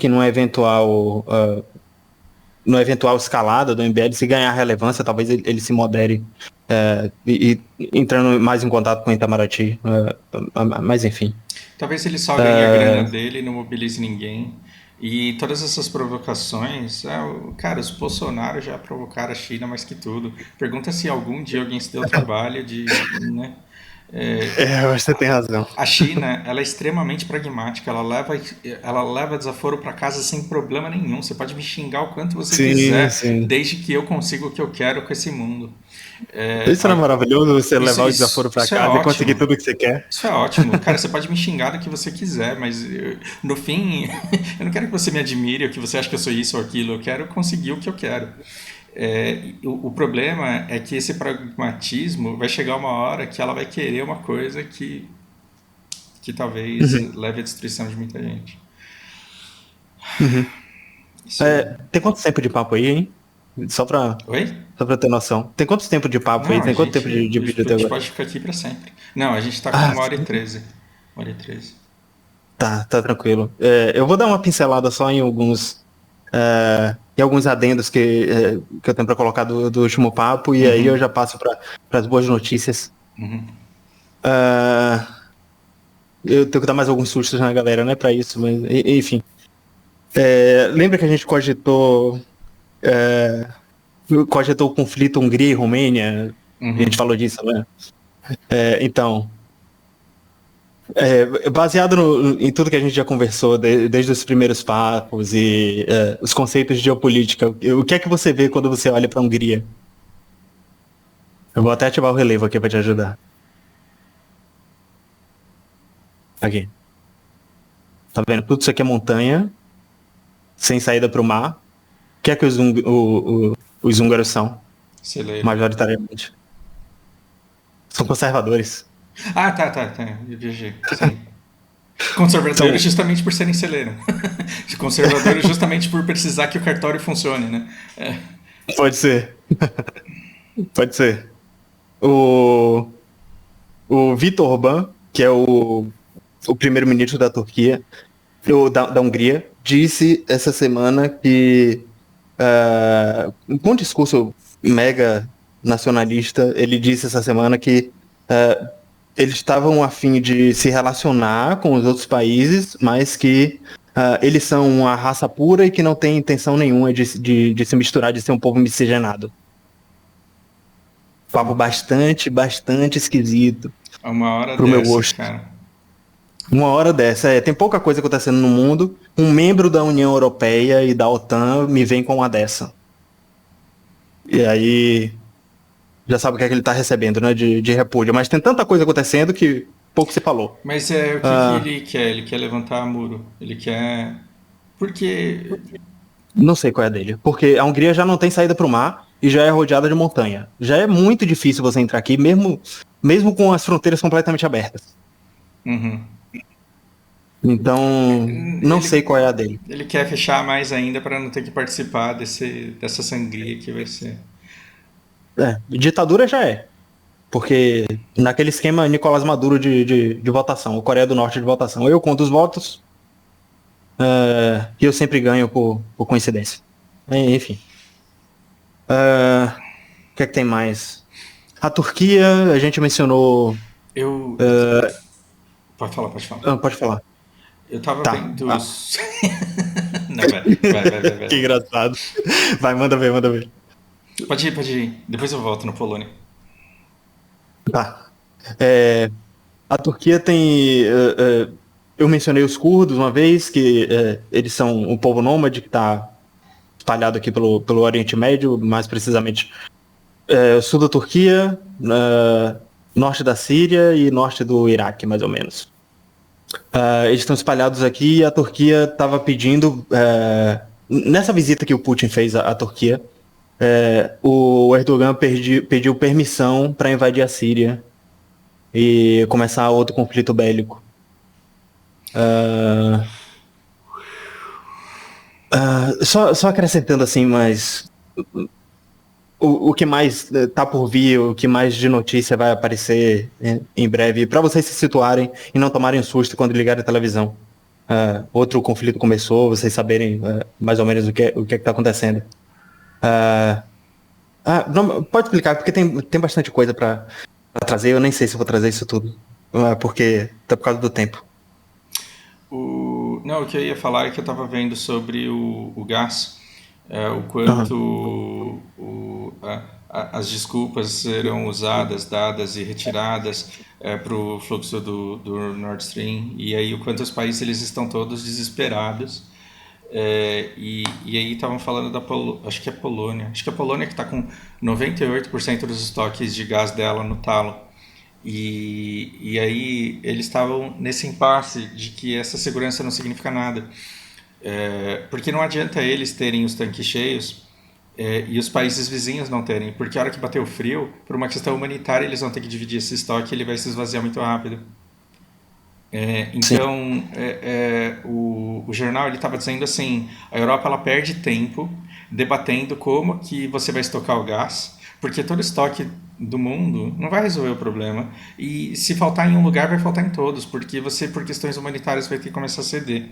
S1: numa eventual escalada do MBL, se ganhar relevância, talvez ele se modere e entrando mais em contato com o Itamaraty. Mas enfim.
S2: Talvez ele só ganhe a grana dele e não mobilize ninguém. E todas essas provocações, cara, os Bolsonaro já provocaram a China mais que tudo. Pergunta se algum dia alguém se deu o trabalho de... né?
S1: Eu acho que você tem razão.
S2: A China, ela é extremamente pragmática, ela leva desaforo para casa sem problema nenhum. Você pode me xingar o quanto você quiser, desde que eu consiga o que eu quero com esse mundo.
S1: Isso não é maravilhoso, você levar o desaforo para casa e conseguir tudo o que você quer?
S2: Isso é ótimo. Cara, você pode me xingar do que você quiser, mas no fim, eu não quero que você me admire ou que você ache que eu sou isso ou aquilo. Eu quero conseguir o que eu quero. O problema é que esse pragmatismo vai chegar uma hora que ela vai querer uma coisa que talvez leve à destruição de muita gente.
S1: Tem quanto tempo de papo aí, hein? Só pra ter noção. Tem quanto tempo de papo aí? Tem quanto tempo de vídeo até agora?
S2: A gente pode ficar aqui pra sempre. Não, a gente tá com 1h13. 1h13.
S1: Tá tranquilo. Eu vou dar uma pincelada só em alguns adendos que eu tenho para colocar do último papo, e aí eu já passo para as boas notícias. Eu tenho que dar mais alguns sustos na galera, né, para isso, mas enfim. Lembra que a gente cogitou o conflito Hungria e Romênia? A gente falou disso, né? Então, Baseado em tudo que a gente já conversou, desde os primeiros papos e os conceitos de geopolítica, o que é que você vê quando você olha para a Hungria? Eu vou até ativar o relevo aqui para te ajudar. Aqui. Tá vendo? Tudo isso aqui é montanha, sem saída para o mar. O que é que os húngaros são,
S2: Celeiro.
S1: majoritariamente? São conservadores.
S2: Ah, tá. Eu viajei. Sim.
S1: São,
S2: Conservadores justamente por serem celeiro. Conservadores justamente por precisar que o cartório funcione, né? É.
S1: pode ser, pode ser. O, o Viktor Orbán, que é o primeiro-ministro da Turquia, da Hungria, disse essa semana que, com um discurso mega nacionalista, ele disse essa semana que eles estavam a fim de se relacionar com os outros países, mas que eles são uma raça pura e que não tem intenção nenhuma de se misturar, de ser um povo miscigenado. Papo bastante esquisito
S2: A uma hora
S1: pro meu
S2: dessas,
S1: gosto.
S2: cara.
S1: Uma hora dessa, tem pouca coisa acontecendo no mundo. Um membro da União Europeia e da OTAN me vem com uma dessa. E aí, já sabe o que é que ele tá recebendo, né, de repúdio. Mas tem tanta coisa acontecendo que pouco se falou.
S2: Mas o que que ele quer? Ele quer levantar muro. Ele quer. Porque.
S1: Não sei qual é a dele. Porque a Hungria já não tem saída pro mar e já é rodeada de montanha. Já é muito difícil você entrar aqui, mesmo com as fronteiras completamente abertas.
S2: Uhum.
S1: Então, não sei
S2: Ele,
S1: qual é a dele.
S2: ele quer fechar mais ainda para não ter que participar dessa sangria que vai ser.
S1: Ditadura já é. Porque naquele esquema Nicolás Maduro de votação, o Coreia do Norte de votação. Eu conto os votos e eu sempre ganho por coincidência. Enfim. O que é que tem mais? A Turquia, a gente mencionou.
S2: Eu. Pode falar, pode falar.
S1: Pode falar.
S2: Eu tava
S1: Tá.
S2: vendo os. Não, vai.
S1: Que engraçado. Vai, manda ver, manda ver.
S2: Pode ir. Depois eu volto no Polônia.
S1: Tá. A Turquia tem. Eu mencionei os curdos uma vez, que eles são um povo nômade que está espalhado aqui pelo Oriente Médio, mais precisamente sul da Turquia, norte da Síria e norte do Iraque, mais ou menos. Eles estão espalhados aqui e a Turquia estava pedindo, nessa visita que o Putin fez à Turquia, o Erdogan pediu permissão para invadir a Síria e começar outro conflito bélico. Só acrescentando assim, mas o que mais tá por vir, o que mais de notícia vai aparecer em breve, para vocês se situarem e não tomarem um susto quando ligarem a televisão. Outro conflito começou, vocês saberem mais ou menos o que está acontecendo. Não, pode explicar, porque tem bastante coisa para trazer, eu nem sei se eu vou trazer isso tudo, porque tá por causa do tempo.
S2: Não, o que eu ia falar é que eu estava vendo sobre o gás, o
S1: Aham.
S2: quanto as desculpas serão usadas, dadas e retiradas para o fluxo do Nord Stream, e aí o quanto os países eles estão todos desesperados. E aí estavam falando acho que é Polônia. Acho que é a Polônia que está com 98% dos estoques de gás dela no talo. E aí eles estavam nesse impasse de que essa segurança não significa nada. Porque não adianta eles terem os tanques cheios e os países vizinhos não terem. Porque a hora que bater o frio, por uma questão humanitária, eles vão ter que dividir esse estoque e ele vai se esvaziar muito rápido.
S1: Sim.
S2: Então, o jornal ele estava dizendo assim, a Europa ela perde tempo debatendo como que você vai estocar o gás, porque todo estoque do mundo não vai resolver o problema. E se faltar em um lugar, vai faltar em todos, porque você, por questões humanitárias, vai ter que começar a ceder.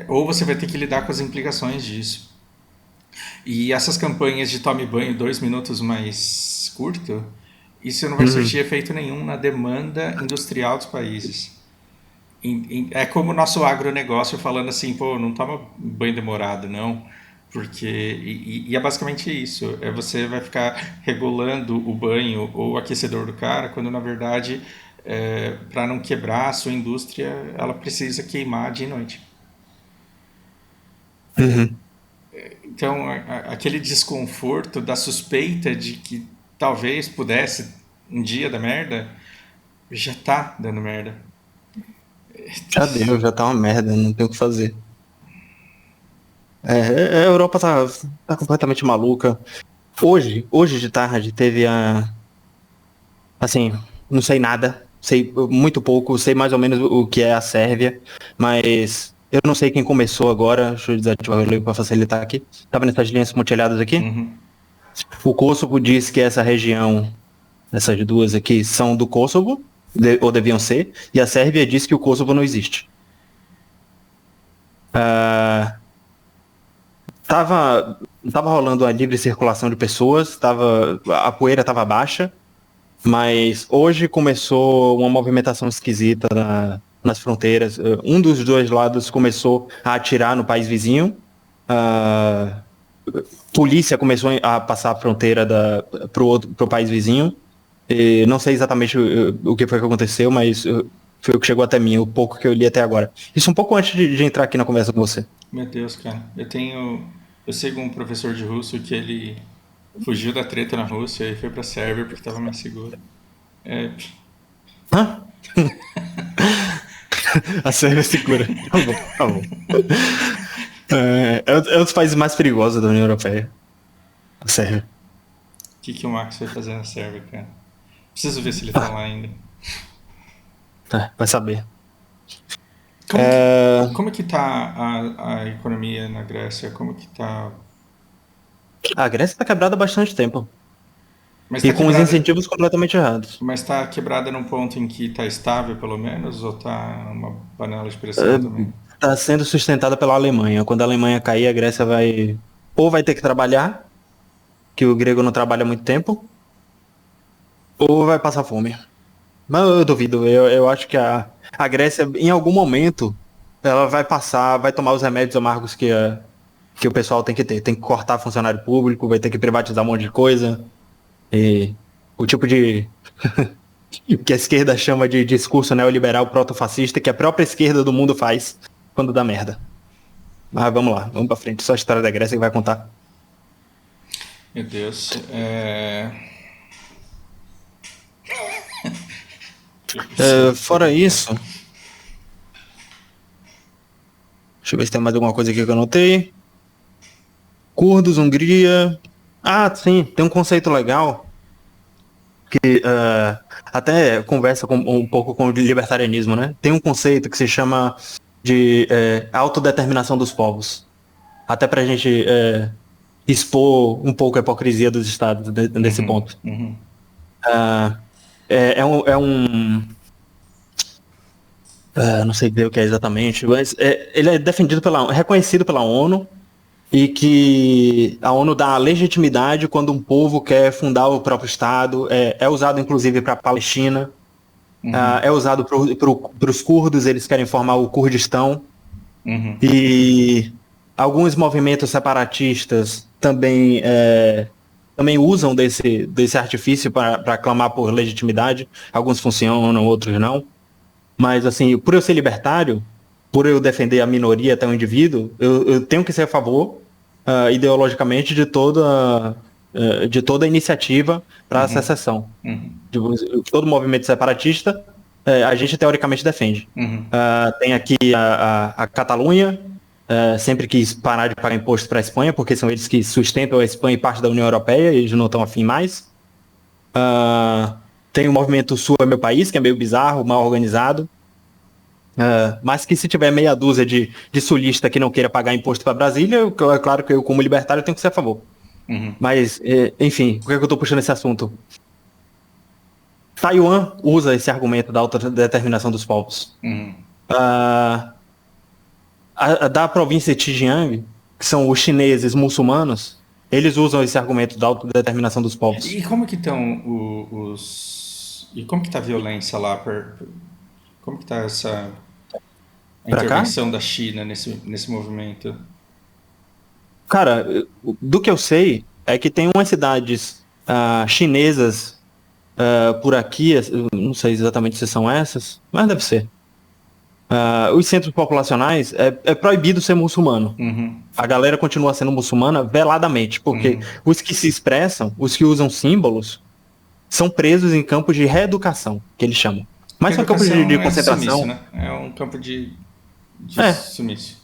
S2: Ou você vai ter que lidar com as implicações disso. E essas campanhas de tome banho 2 minutos mais curto, isso não vai
S1: Uhum.
S2: surtir efeito nenhum na demanda industrial dos países. É como o nosso agronegócio falando assim, pô, não toma banho demorado, não. Porque. E é basicamente isso. Você vai ficar regulando o banho ou o aquecedor do cara, quando na verdade para não quebrar a sua indústria, ela precisa queimar dia e noite.
S1: Uhum.
S2: Então, aquele desconforto da suspeita de que talvez pudesse um dia dar merda, já tá dando merda.
S1: Já deu, já tá uma merda, não tem o que fazer. A Europa tá completamente maluca. Hoje de tarde teve assim, não sei nada, sei muito pouco, sei mais ou menos o que é a Sérvia, mas eu não sei quem começou agora, deixa eu desativar o relógio para facilitar aqui. Tá vendo essas linhas pontilhadas aqui?
S2: Uhum.
S1: O Kosovo diz que essa região, essas duas aqui, são do Kosovo, ou deviam ser, e a Sérvia diz que o Kosovo não existe. Ah, tava rolando a livre circulação de pessoas, a poeira estava baixa, mas hoje começou uma movimentação esquisita nas fronteiras. Um dos dois lados começou a atirar no país vizinho. A polícia começou a passar a fronteira pro país vizinho. E não sei exatamente o que foi que aconteceu, mas foi o que chegou até mim, o pouco que eu li até agora. Isso um pouco antes de entrar aqui na conversa com você.
S2: Meu Deus, cara. Eu sigo um professor de russo que ele fugiu da treta na Rússia e foi pra Sérvia porque tava mais seguro. É,
S1: Hã? A Sérvia é segura. Tá bom, tá bom. É um dos países mais perigosos da União Europeia. A Sérvia.
S2: o que o Max foi fazer na Sérvia, cara? Preciso ver se ele tá
S1: Ah,
S2: lá ainda.
S1: vai saber.
S2: Como que, como que tá a economia na Grécia? Como que tá...
S1: A Grécia está quebrada há bastante tempo.
S2: Mas
S1: E
S2: tá
S1: com os
S2: quebrada,
S1: incentivos completamente errados.
S2: mas tá quebrada num ponto em que tá estável, pelo menos, ou tá uma panela de pressão também?
S1: Está sendo sustentada pela Alemanha. Quando a Alemanha cair, a Grécia vai. Ou vai ter que trabalhar, que o grego não trabalha há muito tempo, ou vai passar fome. Mas eu duvido. Eu acho que a Grécia, em algum momento, ela vai passar, vai tomar os remédios amargos que o pessoal tem que ter. Tem que cortar funcionário público, vai ter que privatizar um monte de coisa. E o tipo de que a esquerda chama de discurso neoliberal proto-fascista que a própria esquerda do mundo faz quando dá merda. Mas vamos lá, vamos pra frente. Só a história da Grécia que vai contar.
S2: Meu Deus. Eu preciso
S1: Fora
S2: perguntar.
S1: isso, deixa eu ver se tem mais alguma coisa aqui que eu anotei. Curdos, Hungria. Ah, sim, tem um conceito legal que até conversa um pouco com o libertarianismo, né? Tem um conceito que se chama de autodeterminação dos povos. Até pra gente expor um pouco a hipocrisia dos estados nesse
S2: Uhum,
S1: ponto.
S2: uhum,
S1: Não sei dizer o que é exatamente, mas ele é defendido reconhecido pela ONU e que a ONU dá legitimidade quando um povo quer fundar o próprio estado. É usado inclusive para a Palestina,
S2: uhum,
S1: é usado para os curdos, eles querem formar o Kurdistão
S2: uhum,
S1: e alguns movimentos separatistas também usam desse artifício para clamar por legitimidade. Alguns funcionam, outros não. Mas, assim, por eu ser libertário, por eu defender a minoria até o indivíduo, eu tenho que ser a favor, ideologicamente, de toda iniciativa para a
S2: uhum,
S1: secessão.
S2: uhum,
S1: Todo movimento separatista, a gente teoricamente defende.
S2: uhum,
S1: Tem aqui a Catalunha, sempre quis parar de pagar imposto para a Espanha, porque são eles que sustentam a Espanha e parte da União Europeia, e eles não estão afim mais. Tem o movimento Sul é meu país, que é meio bizarro, mal organizado. Mas que se tiver meia dúzia de sulista que não queira pagar imposto para Brasília, é claro que eu, como libertário, tenho que ser a favor.
S2: uhum,
S1: Mas, enfim, por que eu estou puxando esse assunto? Taiwan usa esse argumento da autodeterminação dos povos.
S2: uhum.
S1: Ah, da província de Xinjiang, que são os chineses muçulmanos, eles usam esse argumento da autodeterminação dos povos.
S2: E como que estão E como que tá a violência lá? Como que tá a
S1: Para cá?
S2: intervenção da China nesse movimento?
S1: Cara, do que eu sei, é que tem umas cidades chinesas por aqui, eu não sei exatamente se são essas, mas deve ser. Os centros populacionais é proibido ser muçulmano.
S2: Uhum.
S1: A galera continua sendo muçulmana veladamente, porque
S2: Uhum.
S1: os que se expressam, os que usam símbolos, são presos em campos de reeducação, que eles chamam. Mas são campos de
S2: Reeducação é sumiço,
S1: concentração.
S2: né? É um campo de
S1: É,
S2: sumiço.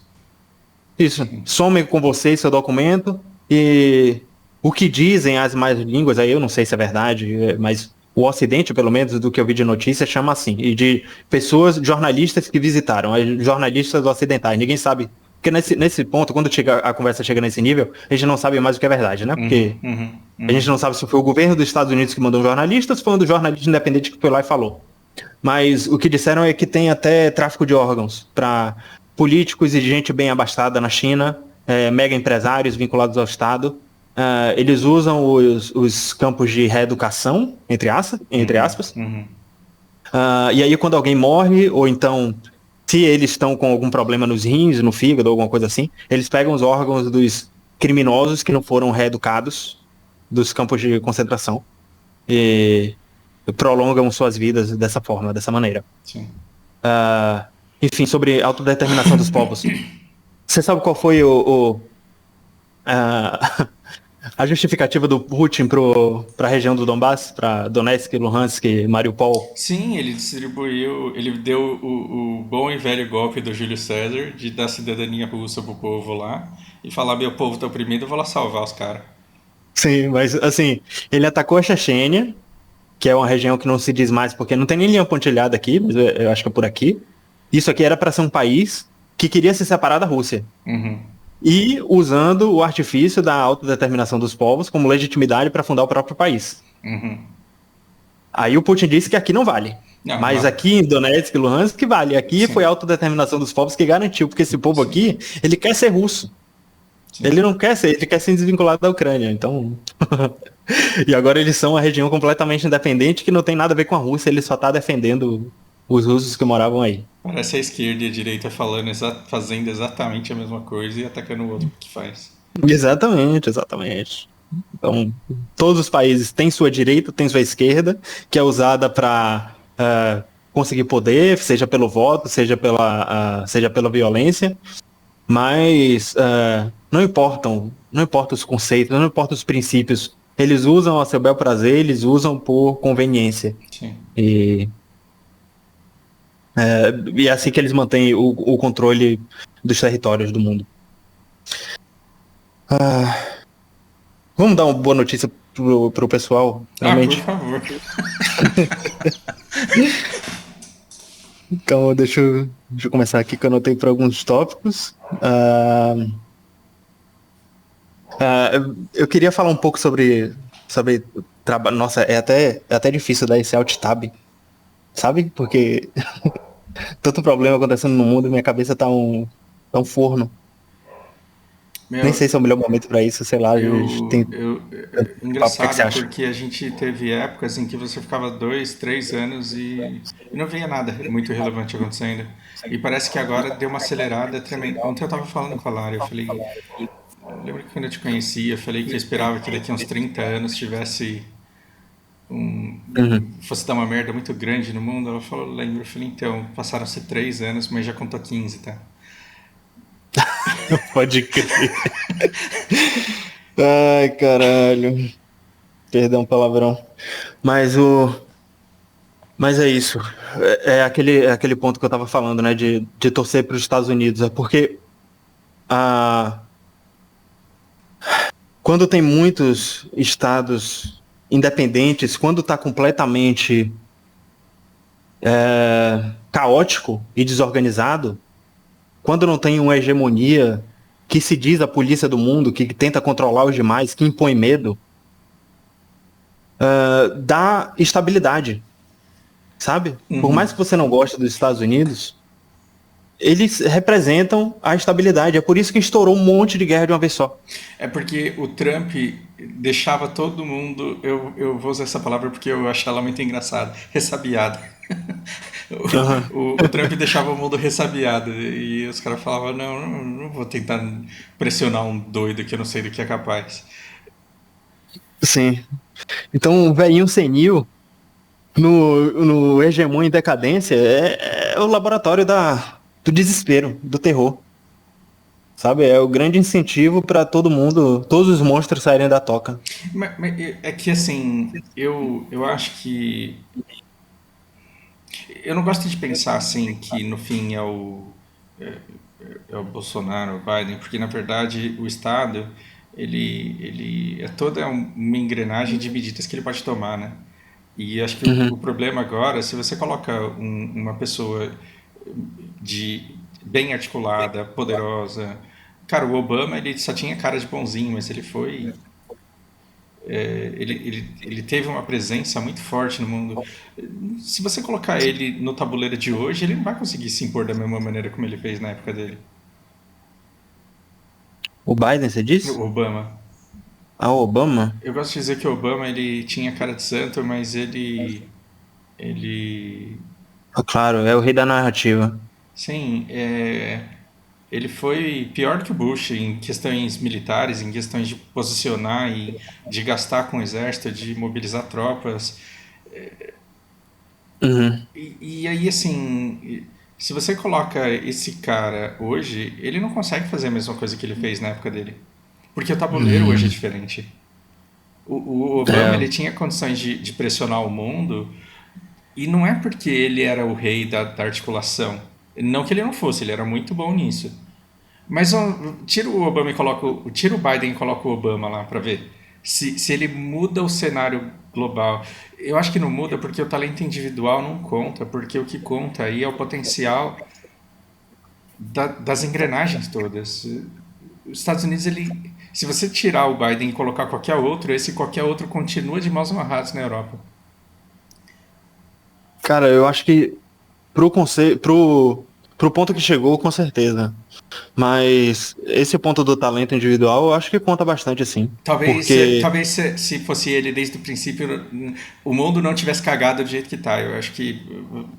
S1: isso. Somem com você e seu documento e o que dizem as mais línguas, aí eu não sei se é verdade, mas o Ocidente, pelo menos do que eu vi de notícia, chama assim. E de pessoas, jornalistas que visitaram, jornalistas ocidentais. Ninguém sabe. Porque nesse ponto, quando a conversa chega nesse nível, a gente não sabe mais o que é verdade, né?
S2: Uhum.
S1: Porque
S2: Uhum.
S1: a gente
S2: Uhum.
S1: não sabe se foi o governo dos Estados Unidos que mandou um jornalista ou se foi um dos jornalistas independentes que foi lá e falou. Mas o que disseram é que tem até tráfico de órgãos para políticos e gente bem abastada na China, mega empresários vinculados ao Estado. Eles usam os campos de reeducação, entre
S2: Uhum.
S1: aspas.
S2: Uhum.
S1: E aí, quando alguém morre, ou então, se eles estão com algum problema nos rins, no fígado, alguma coisa assim, eles pegam os órgãos dos criminosos que não foram reeducados dos campos de concentração e prolongam suas vidas dessa forma, dessa maneira.
S2: Sim.
S1: Enfim, sobre autodeterminação dos povos. Você sabe qual foi a, a justificativa do Putin para a região do Donbass, para Donetsk, Luhansk, Mariupol?
S2: Sim, ele distribuiu, ele deu o bom e velho golpe do Júlio César de dar cidadania russa pro povo lá e falar: meu povo tá oprimido, eu vou lá salvar os caras.
S1: Sim, mas assim, ele atacou a Chechênia, que é uma região que não se diz mais, porque não tem nem linha pontilhada aqui, mas eu acho que é por aqui. Isso aqui era para ser um país que queria se separar da Rússia.
S2: Uhum.
S1: E usando o artifício da autodeterminação dos povos como legitimidade para fundar o próprio país.
S2: Uhum.
S1: Aí o Putin disse que aqui não vale.
S2: Não,
S1: Mas
S2: lá.
S1: aqui em Donetsk e Luhansk vale. Aqui foi a
S2: Sim,
S1: autodeterminação dos povos que garantiu, porque esse povo
S2: sim,
S1: aqui, ele quer ser russo.
S2: sim.
S1: Ele não quer ser, ele quer ser desvinculado da Ucrânia. Então. E agora eles são uma região completamente independente que não tem nada a ver com a Rússia, ele só tá defendendo os russos que moravam aí.
S2: Parece a esquerda e a direita falando fazendo exatamente a mesma coisa e atacando o outro que faz.
S1: Exatamente, exatamente. Então, todos os países têm sua direita, têm sua esquerda, que é usada para conseguir poder, seja pelo voto, seja pela violência, mas não importam os conceitos, não importam os princípios. Eles usam a seu bel prazer, eles usam por conveniência.
S2: Sim.
S1: E, e é assim que eles mantêm o controle dos territórios do mundo. Vamos dar uma boa notícia pro pessoal,
S2: Ah, por
S1: realmente.
S2: favor.
S1: Então, deixa eu começar aqui que eu anotei para alguns tópicos. Eu queria falar um pouco sobre trabalho. Nossa, é até difícil dar esse alt tab, sabe? Porque tanto problema acontecendo no mundo e minha cabeça tá um forno. Nem
S2: Meu,
S1: sei se é o melhor momento para isso, sei lá. A gente
S2: eu,
S1: tem
S2: eu,
S1: papo, o que é que você
S2: engraçado
S1: acha?
S2: porque a gente teve épocas em que você ficava 2, 3 anos e não via nada muito relevante acontecendo. E parece que agora deu uma acelerada tremenda. Ontem eu tava falando com a Lara, eu falei, lembra que quando eu te conheci, eu falei que eu esperava que daqui a uns 30 anos tivesse
S1: Uhum.
S2: fosse dar uma merda muito grande no mundo. Ela falou, lembro, eu falei, então, passaram-se 3 anos, mas já contou 15, tá?
S1: Pode crer. Ai, caralho. Perdão, palavrão. Mas Mas é isso. É aquele ponto que eu tava falando, né? De torcer para os Estados Unidos. É porque ah, quando tem muitos estados independentes, quando tá completamente caótico e desorganizado, quando não tem uma hegemonia que se diz a polícia do mundo, que tenta controlar os demais, que impõe medo, dá estabilidade, sabe? Por mais que você não goste dos Estados Unidos, eles representam a estabilidade. É por isso que estourou um monte de guerra de uma vez só.
S2: É porque o Trump deixava todo mundo. Eu vou usar essa palavra porque eu acho ela muito engraçada. Ressabiado.
S1: Aham.
S2: O Trump deixava o mundo ressabiado. E os caras falavam: não vou tentar pressionar um doido que eu não sei do que é capaz.
S1: Sim. Então, o velhinho senil. no Hegemon em Decadência, é o laboratório do desespero, do terror. Sabe? É o grande incentivo para todo mundo, todos os monstros saírem da toca.
S2: Mas é que assim, eu acho que. Eu não gosto de pensar assim que no fim é o Bolsonaro, o Biden, porque na verdade o Estado ele é toda uma engrenagem de medidas que ele pode tomar, né? E acho que o
S1: Uhum.
S2: problema agora, se você coloca uma pessoa de bem articulada, poderosa, cara, o Obama ele só tinha cara de bonzinho, mas ele foi ele teve uma presença muito forte no mundo. Se você colocar ele no tabuleiro de hoje, ele não vai conseguir se impor da mesma maneira como ele fez na época dele.
S1: O Biden, você
S2: O
S1: disse?
S2: Obama.
S1: A Obama?
S2: Eu gosto de dizer que o Obama ele tinha cara de santo, mas ele
S1: Ah, claro, é o rei da narrativa.
S2: sim, ele foi pior do que o Bush em questões militares, em questões de posicionar e de gastar com o exército, de mobilizar tropas.
S1: Uhum.
S2: E aí, assim, se você coloca esse cara hoje, ele não consegue fazer a mesma coisa que ele fez na época dele. Porque o tabuleiro hoje é
S1: Hum.
S2: diferente. O Obama,
S1: É.
S2: ele tinha condições de pressionar o mundo, e não é porque ele era o rei da articulação. Não que ele não fosse, ele era muito bom nisso. Mas ó, tira o Obama e coloca tira o Biden e coloca o Obama lá pra ver se ele muda o cenário global. Eu acho que não muda porque o talento individual não conta, porque o que conta aí é o potencial das engrenagens todas. Os Estados Unidos, ele, se você tirar o Biden e colocar qualquer outro, esse qualquer outro continua de mãos amarradas na Europa.
S1: Cara, eu acho que pro ponto que chegou, com certeza. Mas esse ponto do talento individual, eu acho que conta bastante, sim. Porque,
S2: Talvez se fosse ele desde o princípio, o mundo não tivesse cagado do jeito que tá. Eu acho que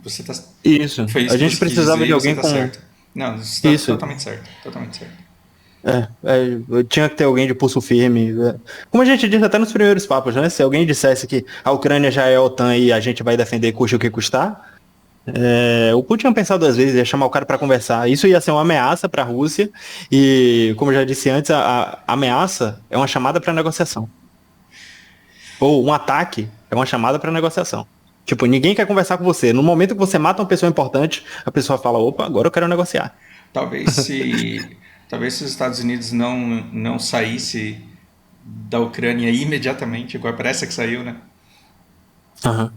S2: você tá,
S1: isso,
S2: foi isso
S1: a
S2: que
S1: gente
S2: você quis dizer
S1: precisava
S2: e
S1: de
S2: você
S1: alguém
S2: tá
S1: com.
S2: certo. Não, você tá
S1: Isso.
S2: totalmente certo. Totalmente certo.
S1: Tinha que ter alguém de pulso firme. Como a gente disse até nos primeiros papos, né? Se alguém dissesse que a Ucrânia já é a OTAN e a gente vai defender custe o que custar, o Putin ia pensar duas vezes, ia chamar o cara para conversar. Isso ia ser uma ameaça para a Rússia e, como eu já disse antes, a ameaça é uma chamada para negociação. Ou um ataque é uma chamada para negociação. Tipo, ninguém quer conversar com você. No momento que você mata uma pessoa importante, a pessoa fala, opa, agora eu quero negociar.
S2: Talvez se, talvez se os Estados Unidos não saísse da Ucrânia imediatamente, igual parece que saiu, né?
S1: Aham.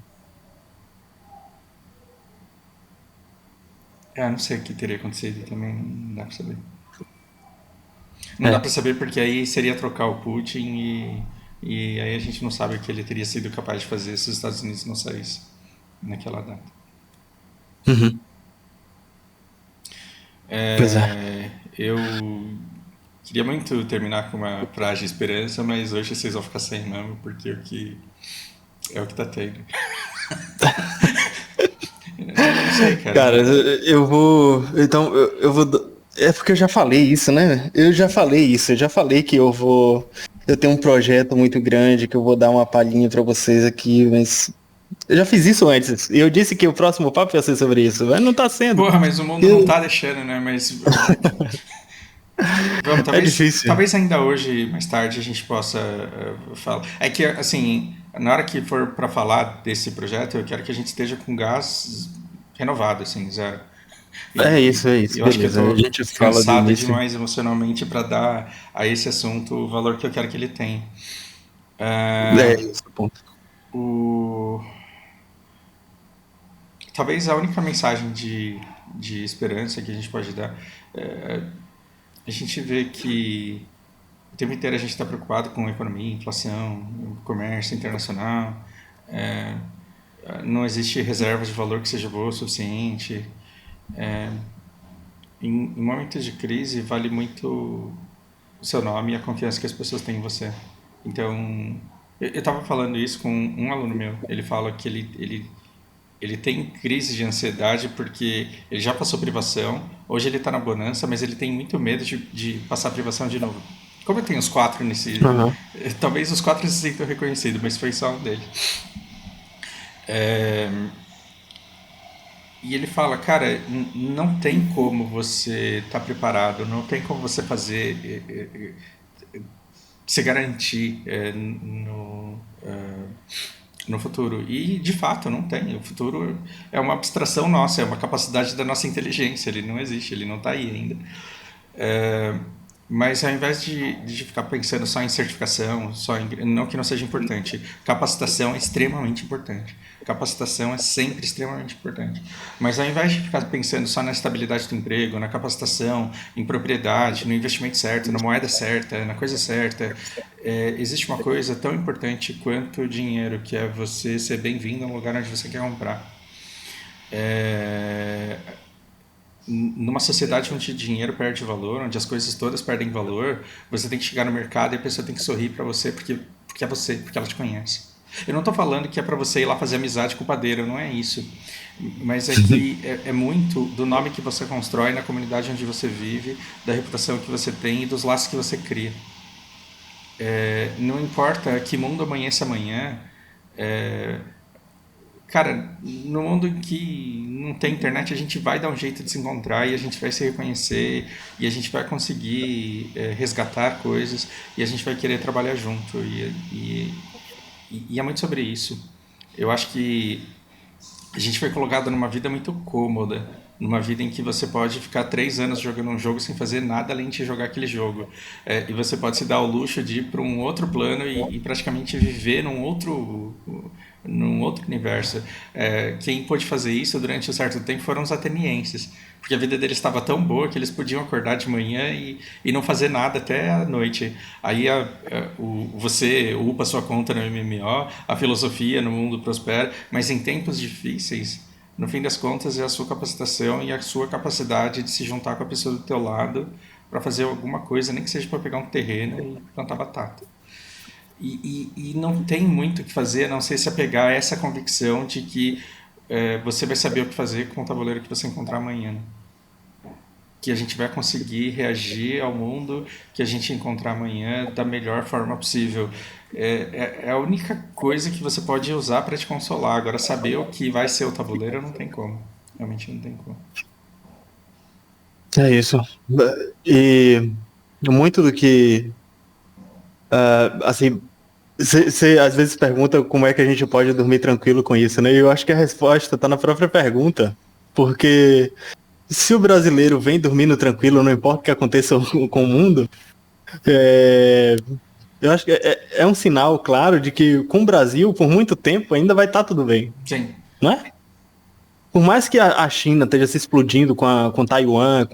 S2: Não sei o que teria acontecido também, não dá pra saber. Não dá pra
S1: É.
S2: saber porque aí seria trocar o Putin e aí a gente não sabe o que ele teria sido capaz de fazer se os Estados Unidos não saíssem naquela data.
S1: Uhum. Pois é.
S2: Eu queria muito terminar com uma frase de esperança, mas hoje vocês vão ficar sem mesmo, porque é o que tá tendo. Eu não sei, cara.
S1: Cara, eu vou. Então, eu vou. É porque eu já falei isso, né? Eu já falei isso. Eu já falei que eu vou. Eu tenho um projeto muito grande que eu vou dar uma palhinha pra vocês aqui, mas. Eu já fiz isso antes. E eu disse que o próximo papo ia ser sobre isso, mas não tá sendo.
S2: Porra, mas o mundo não tá deixando, né? Mas vamos,
S1: É difícil.
S2: talvez ainda hoje, mais tarde, a gente possa falar. É que, assim, na hora que for para falar desse projeto, eu quero que a gente esteja com gás renovado, assim, zero.
S1: É
S2: E
S1: isso.
S2: eu acho que eu
S1: Beleza. A
S2: tô
S1: gente fala do
S2: cansado
S1: início.
S2: demais emocionalmente para dar a esse assunto o valor que eu quero que ele tenha.
S1: É
S2: Ah,
S1: isso, ponto.
S2: o... Talvez a única mensagem de esperança que a gente pode dar é a gente vê que o tempo inteiro a gente está preocupado com economia, inflação, comércio internacional, é, não existe reserva de valor que seja boa o suficiente. Em momentos de crise, vale muito o seu nome e a confiança que as pessoas têm em você. Então, eu estava falando isso com um aluno meu. Ele fala que ele tem crise de ansiedade porque ele já passou privação, hoje ele está na bonança, mas ele tem muito medo de passar privação de novo. Como eu tenho os quatro nesse.
S1: Aham.
S2: Talvez os quatro se sintam reconhecidos, mas foi só um dele. E ele fala, cara, não tem como você estar preparado, não tem como você fazer, se garantir no futuro. E, de fato, não tem. O futuro é uma abstração nossa, é uma capacidade da nossa inteligência. Ele não existe, ele não está aí ainda. É, mas ao invés de ficar pensando só em certificação, não que não seja importante, capacitação é extremamente importante. Capacitação é sempre extremamente importante. Mas ao invés de ficar pensando só na estabilidade do emprego, na capacitação, em propriedade, no investimento certo, na moeda certa, na coisa certa, existe uma coisa tão importante quanto o dinheiro, que é você ser bem-vindo no lugar onde você quer comprar. É, Numa sociedade onde o dinheiro perde valor, onde as coisas todas perdem valor, você tem que chegar no mercado e a pessoa tem que sorrir para você porque é você, porque ela te conhece. Eu não estou falando que é para você ir lá fazer amizade com o padeiro, não é isso. Mas é que é muito do nome que você constrói na comunidade onde você vive, da reputação que você tem e dos laços que você cria. Não importa que mundo amanheça amanhã, cara, no mundo em que não tem internet, a gente vai dar um jeito de se encontrar e a gente vai se reconhecer e a gente vai conseguir resgatar coisas e a gente vai querer trabalhar junto. E é muito sobre isso. Eu acho que a gente foi colocado numa vida muito cômoda, numa vida em que você pode ficar 3 anos jogando um jogo sem fazer nada além de jogar aquele jogo. E você pode se dar o luxo de ir para um outro plano e praticamente viver num outro universo. Quem pôde fazer isso durante um certo tempo foram os atenienses, porque a vida deles estava tão boa que eles podiam acordar de manhã e não fazer nada até a noite. Aí você upa sua conta no MMO, a filosofia no mundo prospera, mas em tempos difíceis, no fim das contas, é a sua capacitação e a sua capacidade de se juntar com a pessoa do teu lado para fazer alguma coisa, nem que seja para pegar um terreno e plantar batata. E não tem muito o que fazer, a não ser se apegar a essa convicção de que você vai saber o que fazer com o tabuleiro que você encontrar amanhã. Que a gente vai conseguir reagir ao mundo que a gente encontrar amanhã da melhor forma possível. É a única coisa que você pode usar para te consolar. Agora, saber o que vai ser o tabuleiro não tem como. Realmente não tem como.
S1: É isso. E muito do que, assim, você às vezes pergunta como é que a gente pode dormir tranquilo com isso, né? E eu acho que a resposta está na própria pergunta, porque se o brasileiro vem dormindo tranquilo, não importa o que aconteça com o mundo, é, eu acho que é um sinal claro de que com o Brasil, por muito tempo, ainda vai estar tudo bem,
S2: Sim.
S1: não é? Por mais que a China esteja se explodindo com Taiwan,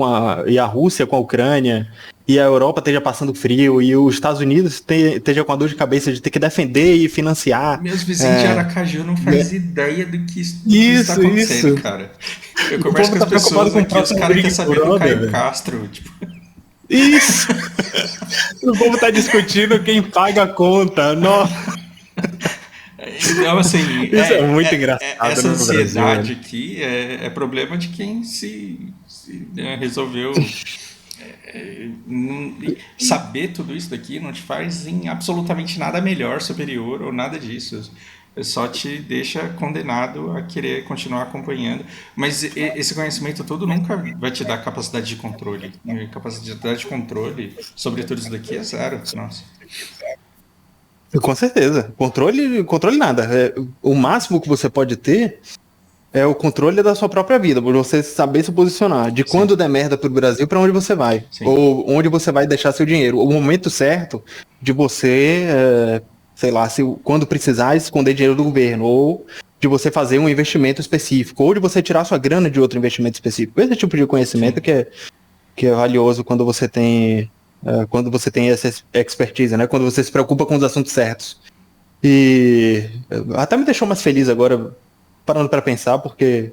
S1: e a Rússia com a Ucrânia, e a Europa esteja passando frio, e os Estados Unidos esteja com a dor de cabeça de ter que defender e financiar.
S2: Meus vizinhos de Aracaju não
S1: Né?
S2: fazem ideia do que está
S1: Isso,
S2: acontecendo,
S1: isso.
S2: cara. Eu
S1: O
S2: converso
S1: povo
S2: com as
S1: tá preocupado
S2: pessoas
S1: com o
S2: aqui, os
S1: próximo
S2: caras querem
S1: Big
S2: saber do
S1: Brother,
S2: Caio
S1: velho.
S2: Castro. Tipo,
S1: Isso! O povo tá discutindo quem paga a conta. Nossa,
S2: então, assim,
S1: isso é muito engraçado
S2: essa
S1: no Brasil,
S2: ansiedade
S1: velho.
S2: aqui é problema de quem resolveu saber tudo isso daqui não te faz em absolutamente nada melhor, superior ou nada disso. Só te deixa condenado a querer continuar acompanhando. Mas esse conhecimento todo nunca vai te dar capacidade de controle. E capacidade de controle sobre tudo isso daqui é zero. Nossa.
S1: Com certeza. Controle nada. O máximo que você pode ter é o controle da sua própria vida, por você saber se posicionar. De
S2: Sim,
S1: quando der merda pro Brasil, pra onde você vai.
S2: sim.
S1: Ou onde você vai deixar seu dinheiro. O momento certo de você, sei lá, quando precisar, esconder dinheiro do governo. Ou de você fazer um investimento específico. Ou de você tirar sua grana de outro investimento específico. Esse tipo de conhecimento
S2: Sim.
S1: que é valioso quando você tem essa expertise, né? Quando você se preocupa com os assuntos certos. E até me deixou mais feliz agora, parando para pensar, porque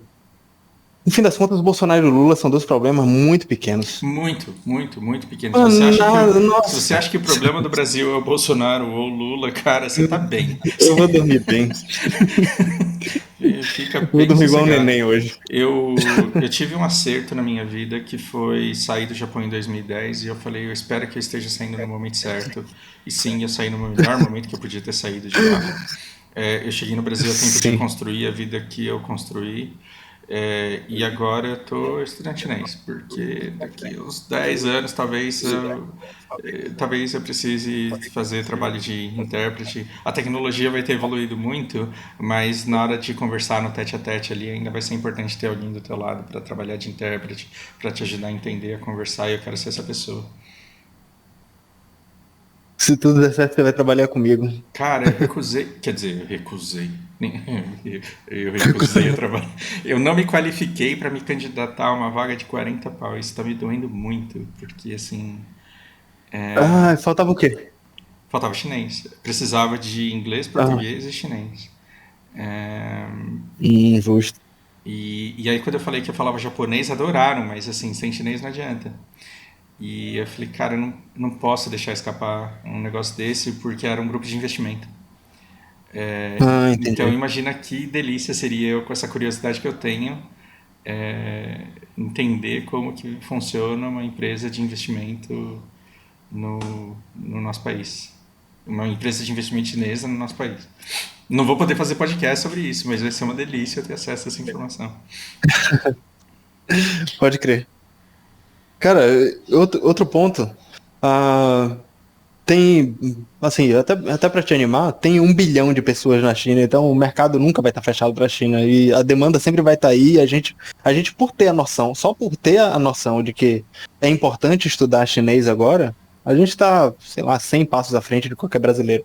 S1: no fim das contas, o Bolsonaro e o Lula são dois problemas muito pequenos.
S2: Muito, muito, muito pequeno. Se
S1: Ah,
S2: você acha que se você
S1: nossa,
S2: acha que o problema do Brasil é o Bolsonaro ou o Lula, cara, você tá bem.
S1: eu vou dormir bem.
S2: Fica
S1: Vou
S2: bem
S1: dormir igual um
S2: sossegado.
S1: neném hoje.
S2: Eu tive um acerto na minha vida que foi sair do Japão em 2010 e eu falei, eu espero que eu esteja saindo no momento certo. E sim, eu saí no melhor momento que eu podia ter saído de lá. Eu cheguei no Brasil a tempo de
S1: Sim.
S2: construir a vida que eu construí. E agora eu estou estudando chinês, porque daqui uns 10 anos talvez eu precise fazer trabalho de intérprete. A tecnologia vai ter evoluído muito, mas na hora de conversar no tete a tete ali ainda vai ser importante ter alguém do teu lado para trabalhar de intérprete, para te ajudar a entender, a conversar, e eu quero ser essa pessoa.
S1: Se tudo der certo, você vai trabalhar comigo.
S2: Cara, eu recusei. Quer dizer, eu recusei. Eu recusei o trabalho. Eu não me qualifiquei para me candidatar a uma vaga de 40 pau. Isso tá me doendo muito, porque assim.
S1: Ah, faltava o quê?
S2: Faltava chinês. Precisava de inglês,
S1: Ah,
S2: português e chinês. É,
S1: justo.
S2: e aí, quando eu falei que eu falava japonês, adoraram, mas assim, sem chinês não adianta. E eu falei, cara, eu não posso deixar escapar um negócio desse, porque era um grupo de investimento.
S1: Ah,
S2: Então
S1: entendi.
S2: imagina que delícia seria eu, com essa curiosidade que eu tenho, entender como que funciona uma empresa de investimento no nosso país. Uma empresa de investimento chinesa no nosso país. Não vou poder fazer podcast sobre isso, mas vai ser uma delícia eu ter acesso a essa informação.
S1: Pode crer. Cara, outro ponto. Ah, tem, assim, até para te animar, tem 1 bilhão de pessoas na China, então o mercado nunca vai estar fechado para a China e a demanda sempre vai estar aí. A gente, por ter a noção, só por ter a noção de que é importante estudar chinês agora, a gente está, sei lá, 100 passos à frente de qualquer brasileiro,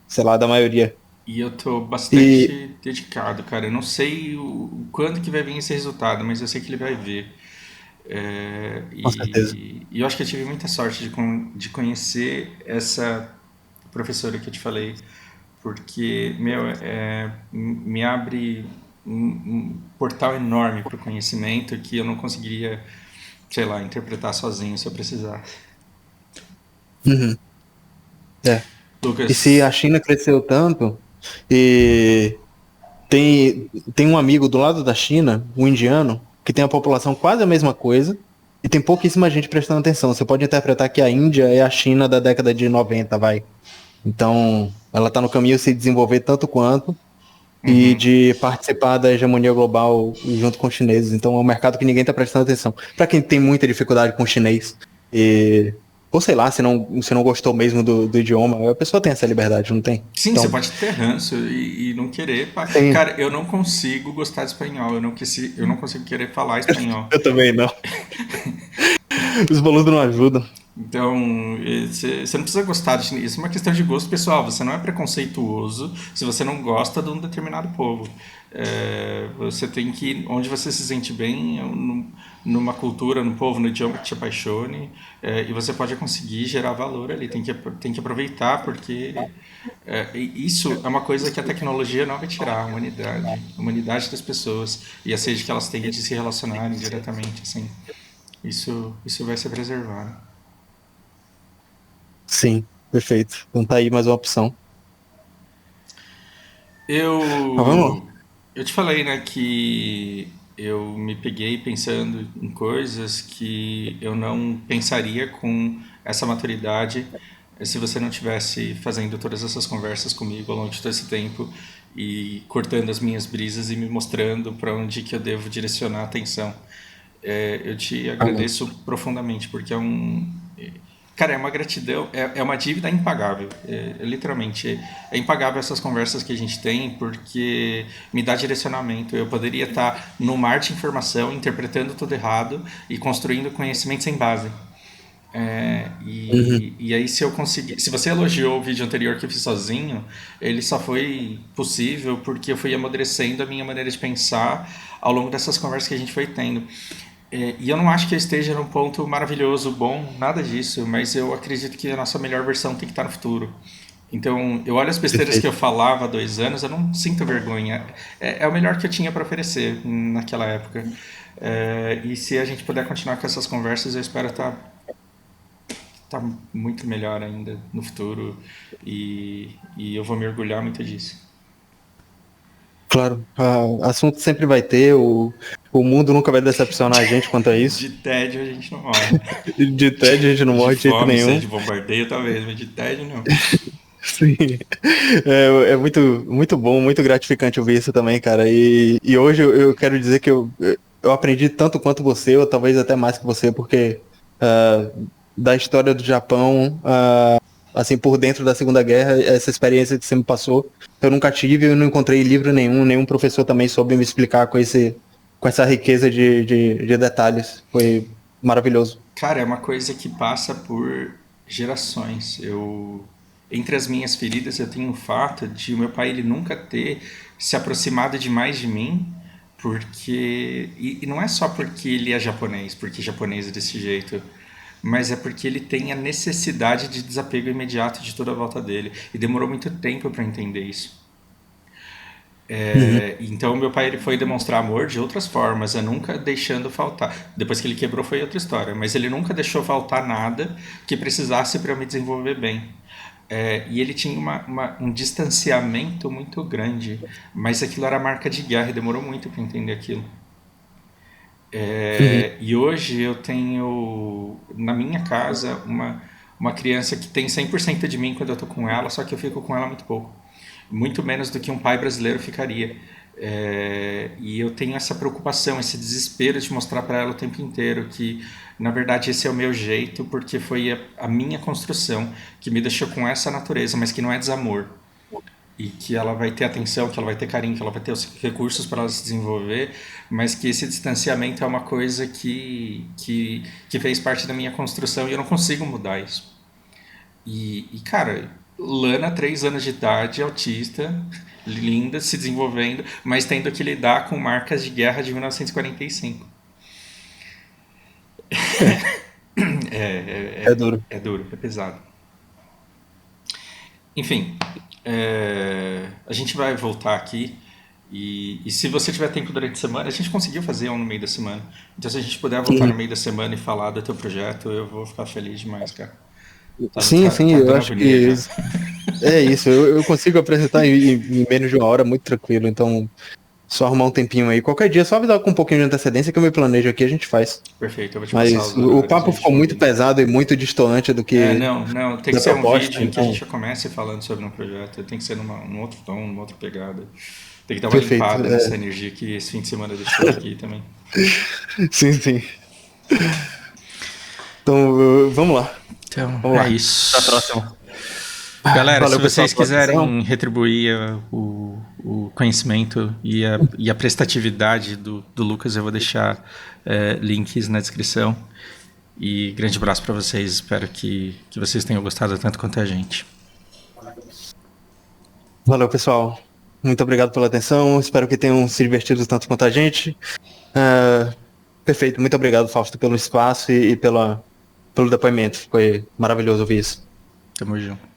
S1: sei lá, da maioria.
S2: E eu tô
S1: E,
S2: bastante dedicado, cara. Eu não sei quando que vai vir esse resultado, mas eu sei que ele vai vir.
S1: com certeza.
S2: E eu acho que eu tive muita sorte de conhecer essa professora que eu te falei, porque, meu, me abre um portal enorme para o conhecimento que eu não conseguiria, sei lá, interpretar sozinho se eu precisasse.
S1: Uhum, é. E se
S2: Lucas,
S1: a China cresceu tanto, e tem um amigo do lado da China, um indiano, que tem a população quase a mesma coisa, e tem pouquíssima gente prestando atenção. Você pode interpretar que a Índia é a China da década de 90, vai. Então, ela está no caminho de se desenvolver tanto quanto, e de participar da hegemonia global junto com os chineses. Então, é um mercado que ninguém está prestando atenção. Para quem tem muita dificuldade com o chinês, e, ou sei lá, se não gostou mesmo do idioma, a pessoa tem essa liberdade, não tem?
S2: sim, você
S1: Então,
S2: pode ter ranço e não querer.
S1: tem.
S2: Cara, eu não consigo gostar de espanhol, eu não consigo querer falar espanhol.
S1: Eu também não. Os boludos não ajudam.
S2: Então, você não precisa gostar de chinês. Isso é uma questão de gosto pessoal. Você não é preconceituoso se você não gosta de um determinado povo. Você tem que ir onde você se sente bem, numa cultura, num povo, no idioma que te apaixone, e você pode conseguir gerar valor ali. Tem que aproveitar, porque isso é uma coisa que a tecnologia não vai tirar, a humanidade das pessoas e a sede que elas têm de se relacionarem diretamente. Assim, isso vai ser preservado.
S1: Sim, perfeito. Então tá aí mais uma opção. Mas vamos lá.
S2: Eu, eu te falei, né, que eu me peguei pensando em coisas que eu não pensaria com essa maturidade se você não tivesse fazendo todas essas conversas comigo ao longo de todo esse tempo e cortando as minhas brisas e me mostrando para onde que eu devo direcionar a atenção. Eu te
S1: Amém.
S2: agradeço profundamente, porque cara, é uma gratidão, é uma dívida impagável. Literalmente, é impagável essas conversas que a gente tem, porque me dá direcionamento. Eu poderia estar no mar de informação, interpretando tudo errado e construindo conhecimento sem base.
S1: Uhum,
S2: E aí, se eu conseguir. Se você elogiou o vídeo anterior que eu fiz sozinho, ele só foi possível porque eu fui amadurecendo a minha maneira de pensar ao longo dessas conversas que a gente foi tendo. E eu não acho que eu esteja num ponto maravilhoso, bom, nada disso, mas eu acredito que a nossa melhor versão tem que estar no futuro. Então, eu olho as besteiras que eu
S1: perfeito.
S2: falava há 2 anos, eu não sinto vergonha. É o melhor que eu tinha para oferecer naquela época. E se a gente puder continuar com essas conversas, eu espero tá muito melhor ainda no futuro. E eu vou me orgulhar muito disso.
S1: Claro, assunto sempre vai ter, o mundo nunca vai decepcionar a gente quanto a isso.
S2: De tédio a gente não morre.
S1: De tédio a gente não
S2: De
S1: morre de jeito
S2: fome,
S1: nenhum.
S2: sede, bombardeio talvez, mas de tédio não.
S1: Sim. É muito, muito bom, muito gratificante ouvir isso também, cara. E hoje eu quero dizer que eu aprendi tanto quanto você, ou talvez até mais que você, porque ah, da história do Japão, assim, por dentro da Segunda Guerra, essa experiência que você me passou, eu nunca tive, eu não encontrei livro nenhum professor também soube me explicar com essa riqueza de detalhes. Foi maravilhoso.
S2: Cara, é uma coisa que passa por gerações. Entre as minhas feridas, eu tenho o fato de o meu pai ele nunca ter se aproximado demais de mim, porque e não é só porque ele é japonês, porque japonês é desse jeito, mas é porque ele tem a necessidade de desapego imediato de toda a volta dele e demorou muito tempo para entender isso.
S1: Uhum.
S2: Então meu pai ele foi demonstrar amor de outras formas, é nunca deixando faltar. Depois que ele quebrou foi outra história, mas ele nunca deixou faltar nada que precisasse para eu me desenvolver bem. E ele tinha um distanciamento muito grande, mas aquilo era marca de guerra e demorou muito para entender aquilo.
S1: Uhum.
S2: E hoje eu tenho na minha casa uma criança que tem 100% de mim quando eu tô com ela, só que eu fico com ela muito pouco. Muito menos do que um pai brasileiro ficaria. E eu tenho essa preocupação, esse desespero de mostrar para ela o tempo inteiro que, na verdade, esse é o meu jeito, porque foi a minha construção que me deixou com essa natureza, mas que não é desamor e que ela vai ter atenção, que ela vai ter carinho, que ela vai ter os recursos para ela se desenvolver, mas que esse distanciamento é uma coisa que fez parte da minha construção e eu não consigo mudar isso. Cara, Lana, 3 anos de idade, autista, linda, se desenvolvendo, mas tendo que lidar com marcas de guerra de 1945.
S1: É,
S2: É,
S1: é
S2: é,
S1: duro.
S2: é duro, é pesado. Enfim, a gente vai voltar aqui. E se você tiver tempo durante a semana, a gente conseguiu fazer um no meio da semana. Então, se a gente puder voltar no
S1: Sim,
S2: meio da semana e falar do teu projeto, eu vou ficar feliz demais, cara.
S1: sim, sim,
S2: Tá
S1: eu
S2: dando
S1: acho
S2: agonia já.
S1: que é isso. Eu consigo apresentar em menos de uma hora, muito tranquilo. Então, só arrumar um tempinho aí. Qualquer dia, só avisar com um pouquinho de antecedência que eu me planejo aqui, a gente faz.
S2: Perfeito, eu vou te passar
S1: Mas
S2: os
S1: o
S2: horários e
S1: papo
S2: a gente
S1: ficou
S2: vai
S1: muito
S2: ouvindo.
S1: pesado e muito distoante do que
S2: Não, não, tem que
S1: da
S2: ser um
S1: proposta,
S2: vídeo em que a gente
S1: então,
S2: já comece falando sobre um projeto, tem que ser num outro tom, numa outra pegada. Tem que dar uma
S1: perfeito.
S2: limpada nessa energia que esse fim de semana deixou aqui também.
S1: Sim, sim. Então, vamos lá.
S2: Então,
S1: Vamos
S2: é
S1: lá. Até a
S2: isso.
S1: próxima.
S2: Galera, se
S1: Valeu, pessoal,
S2: vocês
S1: pela atenção.
S2: quiserem retribuir o conhecimento e a prestatividade do Lucas, eu vou deixar links na descrição. E grande abraço para vocês. Espero que vocês tenham gostado tanto quanto a gente.
S1: Valeu, pessoal. Muito obrigado pela atenção. Espero que tenham se divertido tanto quanto a gente. Ah, perfeito. Muito obrigado, Fausto, pelo espaço e pelo depoimento. Foi maravilhoso ouvir isso.
S2: Tamo junto.